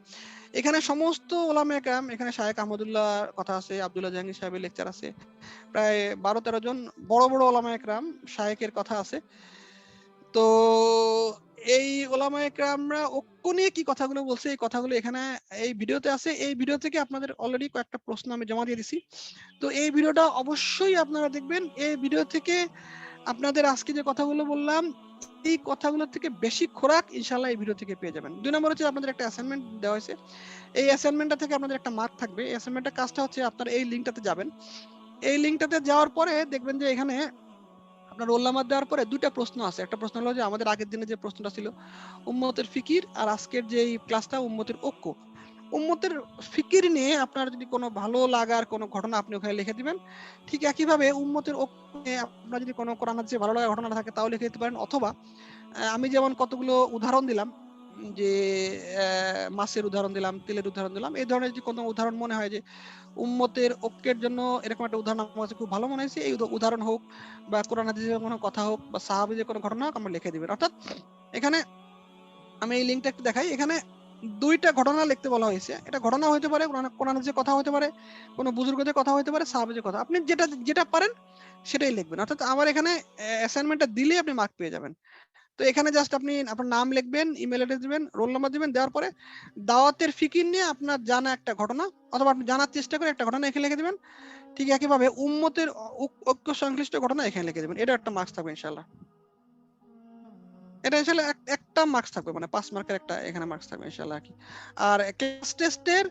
এখানে সমস্ত ওলামা একরাম, এখানে শায়েখ আহমদুল্লাহ কথা আছে, আব্দুল্লাহ জাহাঙ্গীর সাহেবের লেকচার আছে, প্রায় ১২-১৩ জন বড় বড় ওলামা একরাম শায়েখের কথা আছে। তো এই ওলামা একরামরা ঐক্য নিয়ে কি কথাগুলো বলছে, এই কথাগুলো এখানে এই ভিডিওতে আছে। এই ভিডিও থেকে আপনাদের অলরেডি কয়েকটা প্রশ্ন আমি জমা দিয়ে দিছি। তো এই ভিডিওটা অবশ্যই আপনারা দেখবেন। এই ভিডিও থেকে আপনাদের আজকে যে কথাগুলো বললাম, এই কথাগুলো থেকে বেশি খোরাক ইনশাআল্লাহ এই ভিডিও থেকে পেয়ে যাবেন। ২ নম্বর হচ্ছে আপনাদের একটা অ্যাসাইনমেন্ট দেওয়া হয়েছে। এই অ্যাসাইনমেন্টটা থেকে আপনাদের একটা মার্ক থাকবে। এই অ্যাসাইনমেন্টের কাজটা হচ্ছে আপনারা এই লিংকটাতে যাবেন। এই লিংকটাতে যাওয়ার পরে দেখবেন যে এখানে আপনার রোল নাম্বার দেওয়ার পরে ২টা প্রশ্ন আছে। একটা প্রশ্ন হলো যে আমাদের আগের দিনে যে প্রশ্নটা ছিল উম্মতের ফিকির, আর আজকের যে ক্লাসটা উম্মতের ঐক্য। উম্মতের ফিকির নিয়ে আপনার যদি কোনো ভালো লাগার কোনো ঘটনা আপনি ওখানে লিখে দিবেন। ঠিক একইভাবে উম্মতের ঐক্য নিয়ে আপনার যদি কোনো কোরআন হাদিসে ভালো লাগার ঘটনা থাকে তাও লিখে দিতে পারেন, অথবা আমি যেমন কতগুলো উদাহরণ দিলাম, যে মাছের উদাহরণ দিলাম, তেলের উদাহরণ দিলাম, এই ধরনের যদি কোনো উদাহরণ মনে হয় যে উম্মতের ঐক্যের জন্য এরকম একটা উদাহরণ আমার কাছে খুব ভালো মনে হয়েছে, এই উদাহরণ হোক বা কোরআন হাদিসের কোনো কথা হোক বা সাহাবীদের কোনো ঘটনা হোক, আমরা লিখে দিবেন। অর্থাৎ এখানে আমি এই লিংকটা একটু দেখাই। এখানে ২টা ঘটনা লিখতে বলা হয়েছে। এটা ঘটনা হতে পারে, কোরআন হাদিসের কথা হতে পারে, কোনো বুজুর্গদের কথা হতে পারে, সাহাবীদের কথা। আপনি যেটা পারেন সেটাই লিখবেন। অর্থাৎ আমার এখানে অ্যাসাইনমেন্টটা দিলেই আপনি মার্ক পেয়ে যাবেন। তো এখানে জাস্ট আপনি আপনার নাম লিখবেন, ইমেল অ্যাড্রেস দিবেন, রোল নাম্বার দিবেন, দেওয়ার পরে দাওয়াতের ফিকির নিয়ে আপনার জানা একটা ঘটনা অথবা আপনি জানার চেষ্টা করে একটা ঘটনা এখানে লিখে দিবেন। ঠিক একইভাবে উম্মতের ঐক্য সংশ্লিষ্ট ঘটনা এখানে লিখে দিবেন। এটা একটা মার্কস থাকবে ইনশাআল্লাহ। এটা আসলে একটা মার্কস থাকবে, মানে ৫ মার্কের একটা এখানে মার্কস থাকবে ইনশাআল্লাহ আরকি। আর ক্লাস টেস্টের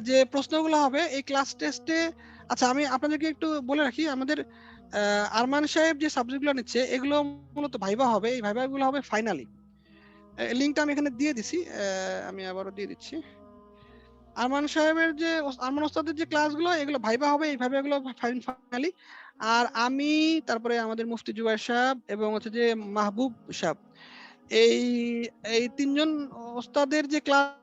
যে প্রশ্নগুলো হবে এই ক্লাস টেস্টে, আচ্ছা আমি আপনাদেরকে একটু বলে রাখি, আমাদের আরমান সাহেব যে সাবজেক্টগুলো নিচ্ছে এগুলো মূলত ভাইভা হবে। এই ভাইভাগুলো হবে ফাইনালি। লিংকটা আমি এখানে দিয়ে দিছি। আমি আবারও দিয়ে দিচ্ছি। আরমান সাহেবের যে আরমান ওস্তাদের যে ক্লাসগুলো এগুলো ভাইভা হবে, এই ভাইভাগুলো ফাইনালি। আর আমি, তারপরে আমাদের মুফতি জুবায়ের সাহেব এবং হচ্ছে যে মাহবুব সাহেব, এই এই ৩ জন ওস্তাদের যে ক্লাসগুলো,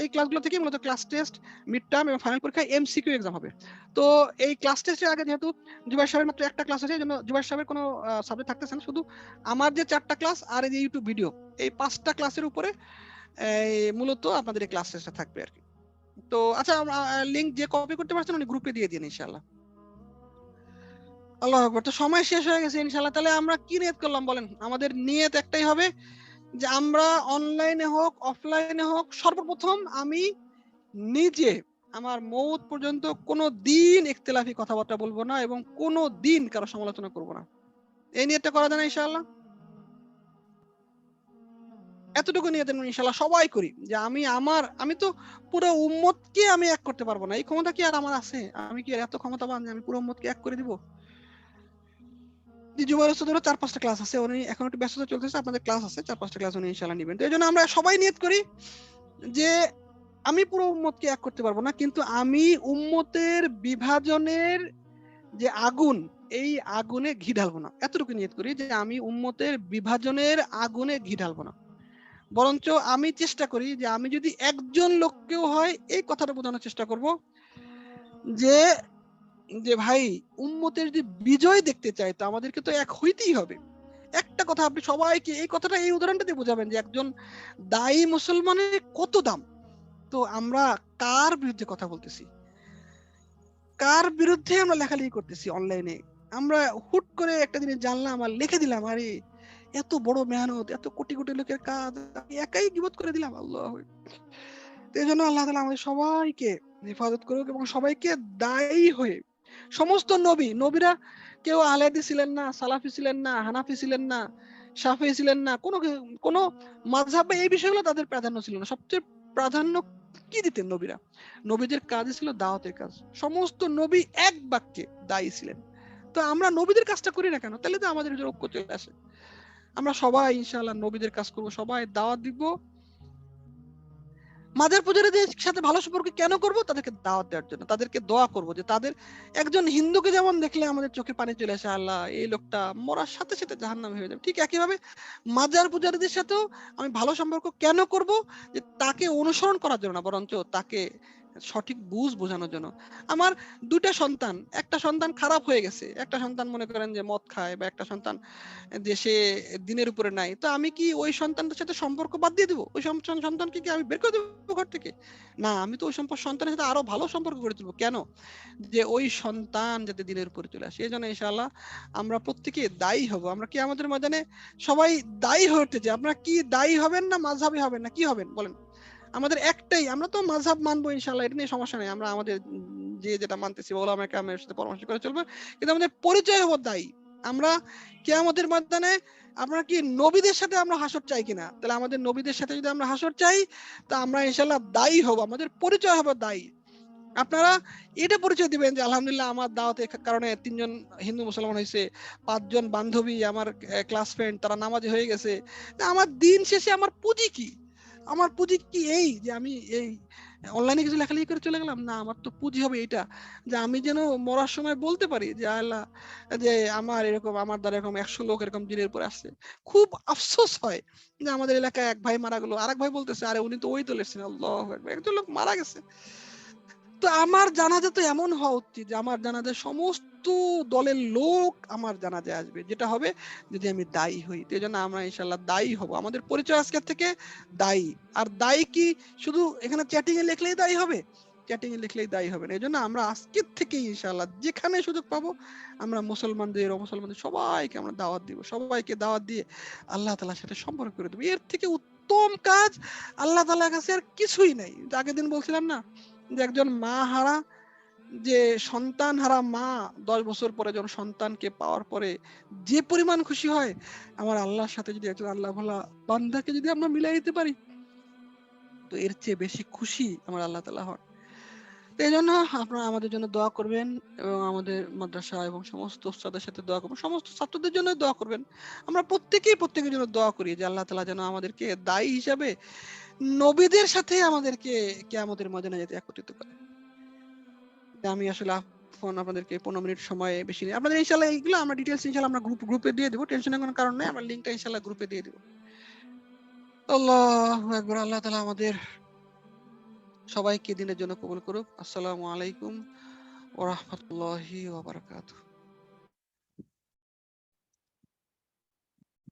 এই ক্লাসগুলো থেকে মূলত ক্লাস টেস্ট, মিড টার্ম এবং ফাইনাল পরীক্ষায় এমসিকিউ এক্সাম হবে। তো এই ক্লাস টেস্টের আগে যেহেতু জুবায়ের সাহেবের মাত্র একটা ক্লাস আছে, এজন্য জুবায়ের সাহেবের কোনো সাবজেক্ট থাকতেছে না। শুধু আমার যে ৪টা ক্লাস আর এই যে ইউটিউব ভিডিও, এই ৫টা ক্লাসের উপরে মূলত আপনাদের এই ক্লাস টেস্টটা থাকবে আরকি। তো আচ্ছা, লিংক যে কপি করতে পারছেন উনি গ্রুপে দিয়ে দিন ইনশাআল্লাহ। আল্লাহু আকবার। তো সময় শেষ হয়ে গেছে ইনশাআল্লাহ। তাহলে আমরা কি নিয়ত করলাম বলেন? আমাদের নিয়ত একটাই হবে যে আমরা অনলাইনে হোক, অফলাইনে হোক, সর্বপ্রথম আমি নিজে আমার মৌত পর্যন্ত কোনোদিন ইখতিলাফি কথাবার্তা বলবো না এবং কোনোদিন কারো সমালোচনা করব না। এই নিয়তটা করা যায় না ইনশাআল্লাহ? এতটুকু নিয়ত ইনশাআল্লাহ সবাই করি যে আমি তো পুরো উম্মতকে আমি এক করতে পারবো না। এই ক্ষমতা কি আর আমার আছে? আমি কি এত ক্ষমতাবান যে আমি পুরো উম্মতকে এক করে দিব? জি, জুবাইর ওস্তাদেরও ৪-৫ টা ক্লাস আছে। উনি এখন একটু ব্যস্ততা চলতেছে। আপনাদের ক্লাস আছে। ৪-৫ টা ক্লাস উনি ইনশাআল্লাহ নিবেন। তো এজন্য আমরা সবাই নিয়ত করি যে আমি পুরো উম্মতকে এক করতে পারবো না। কিন্তু আমি উম্মতের বিভাজনের যে আগুন, এই আগুনে ঘি ঢালবো না। এতটুকু নিয়ত করি যে আমি উম্মতের বিভাজনের আগুনে ঘি ঢালবো না। বরঞ্চ আমি চেষ্টা করি যে আমি যদি একজন লোককেও হয় এই কথাটা বোঝানোর চেষ্টা করব যে যে ভাই, উম্মতের যদি বিজয় দেখতে চাই তো আমাদেরকে তো এক হইতেই হবে। একটা কথা আপনি সবাইকে এই কথাটা, এই উদাহরণটা দিয়ে বোঝাবেন যে একজন দায়ী মুসলমানের কত দাম। তো আমরা কার বিরুদ্ধে কথা বলতেছি, কার বিরুদ্ধে আমরা লেখালেখি করতেছি অনলাইনে। আমরা হুট করে একটা জিনিস জানলাম আর লিখে দিলাম, আরে এত বড় মেহনত, এত কোটি কোটি লোকের কাজ আমি একাই গীবত করে দিলাম। আল্লাহ, তো এই জন্য আল্লাহ তাআলা আমাদের সবাইকে হেফাজত করুক এবং সবাইকে দায়ী হয়ে, সমস্ত নবীরা কেউ আহলে হাদিস ছিলেন না, সালাফি ছিলেন না, হানাফি ছিলেন না, শাফিঈ ছিলেন না, কোনো মাযহাবে এই বিষয়গুলো তাদের প্রাধান্য ছিল না। সবচেয়ে প্রাধান্য কি দিতেন নবীরা? নবীদের কাজই ছিল দাওয়াতের কাজ। সমস্ত নবী এক বাক্যে দায়ী ছিলেন। তো আমরা নবীদের কাজটা করি না কেন? তাহলে তো আমাদের ভিতরে ঐক্য চলে আসে। আমরা সবাই ইনশাআল্লাহ নবীদের কাজ করব, সবাই দাওয়াত দিব। মাজার পূজারীদের সাথে ভালো সম্পর্ক কেন করব? তাদেরকে দাওয়াত দেওয়ার জন্য, তাদেরকে দোয়া করব যে তাদের একজন হিন্দুকে যেমন দেখলে আমাদের চোখে পানি চলে আসে, আল্লাহ এই লোকটা মরার সাথে সাথে জাহান্নামী হয়ে যাবে, ঠিক একইভাবে মাজার পূজারীদের সাথেও আমি ভালো সম্পর্ক কেন করব? যে তাকে অনুসরণ করার জন্য না, বরঞ্চ তাকে সঠিক বুঝ বোঝানোর জন্য। আমার দুইটা সন্তান, একটা সন্তান খারাপ হয়ে গেছে, একটা সন্তান মনে করেন যে মদ খায়, বা একটা সন্তান যে সে দিনের উপরে নাই, তো আমি কি ওই সন্তানটার সাথে সম্পর্ক বাদ দিয়ে দেবো? ওই সন্তানকে কি আমি বের করে দেবো ঘর থেকে? না, আমি তো ওই সন্তানের সাথে আরো ভালো সম্পর্ক গড়ে তুলবো। কেন? যে ওই সন্তান যাতে দিনের উপরে চলে আসে। এই জন্য ইনশাআল্লাহ আমরা প্রত্যেকে দায়ী হব। আমরা কি আমাদের ময়দানে সবাই দায়ী হয়ে উঠতে চাই? আপনারা কি দায়ী হবেন না মাযহাবী হবেন না কি হবেন বলেন? আমাদের একটাই, আমরা তো মাযহাব মানবো ইনশাআল্লাহ, এটা নিয়ে সমস্যা নেই। আমরা আমাদের যে যেটা মানতেছি ওলামা কেরামের সাথে পরামর্শ করে চলবে, কিন্তু আমাদের পরিচয় হবো দায়ী। আমরা কিয়ামতের ময়দানে আমরা কি নবীদের সাথে আমরা হাসর চাই কিনা? তাহলে আমাদের নবীদের সাথে যদি আমরা হাসর চাই, তা আমরা ইনশাআল্লাহ দায়ী হব, আমাদের পরিচয় হবে দায়ী। আপনারা এটা পরিচয় দিবেন যে আলহামদুলিল্লাহ আমার দাওয়াতের কারণে 3 জন হিন্দু মুসলমান হয়েছে, 5 জন বান্ধবী আমার ক্লাস ফ্রেন্ড তারা নামাজি হয়ে গেছে। আমার দিন শেষে আমার পুঁজি কি? আমার পুঁজি কি এই যে আমি এই অনলাইনে কিছু লেখালেখি করে চলে গেলাম? না, আমার তো পুঁজি হবে এটা, যে আমি যেন মরার সময় বলতে পারি যে আল্লাহ, যে আমার এরকম, আমার দ্বারা এরকম 100 লোক এরকম দিনের উপরে আসছে। খুব আফসোস হয় যে আমাদের এলাকায় এক ভাই মারা গেল, আরেক ভাই বলতেছে আরে উনি তো ওই দলের ছিলেন। আল্লাহু আকবার, একজন লোক মারা গেছে। তো আমার জানাজা তো এমন হওয়া উচিত যে আমার জানাজায় সমস্ত দলের লোক আমার জানাজায় আসবে, যেটা হবে যদি আমি দায়ী হই। তো এই জন্য আমরা ইনশাল্লাহ দায়ী হব। আমাদের পরিচয় আজকের থেকে দায়ী। আর দায়ী কি শুধু এখানে চ্যাটিং এ লিখলেই দায়ী হবে? চ্যাটিং এ লিখলেই দায়ী হবে না। এই জন্য আমরা আজকের থেকে ইনশাল্লাহ যেখানে সুযোগ পাবো আমরা মুসলমানদের অমুসলমানদের সবাইকে আমরা দাওয়াত দিব, সবাইকে দাওয়াত দিয়ে আল্লাহ তাআলার সাথে সম্পর্ক করে দেবো। এর থেকে উত্তম কাজ আল্লাহ তাআলার কাছে আর কিছুই নাই। আগের দিন বলছিলাম না যে একজন মা হারা, যে সন্তান হারা মা 10 বছর পরে যখন সন্তানকে পাওয়ার পরে যে পরিমাণ খুশি হয়, আমার আল্লাহর সাথে যদি একজন আল্লাহ ভোলা বান্দাকে যদি আমরা মিলাই দিতে পারি, তো এর চেয়ে বেশি খুশি আমার আল্লাহ তাআলা হন। তো এই জন্য আপনারা আমাদের জন্য দোয়া করবেন, এবং আমাদের মাদ্রাসা এবং সমস্ত উস্তাদের সাথে দোয়া করবেন, সমস্ত ছাত্রদের জন্য দোয়া করবেন। আমরা প্রত্যেকের জন্য দোয়া করি যে আল্লাহ তাআলা যেন আমাদেরকে দায়ী হিসাবে নবীদের সাথে আমাদেরকে কিয়ামতের ময়দানে যেতে একত্রিত করে। আমি আসলে এখন আপনাদেরকে 15 মিনিট সময় বেশি নেই। আপনাদের ইনশাআল্লাহ এইগুলো আমরা ডিটেইলস ইনশাআল্লাহ আমরা গ্রুপে দিয়ে দেব। টেনশনের কোনো কারণ নাই। আমরা লিংকটা ইনশাআল্লাহ গ্রুপে দিয়ে দেব। আল্লাহু আকবার। আল্লাহ তাআলা আমাদের সবাইকে দিনের জন্য কবুল করুক। আসসালামু আলাইকুম ওয়া রাহমাতুল্লাহি ওয়া বারাকাতুহু।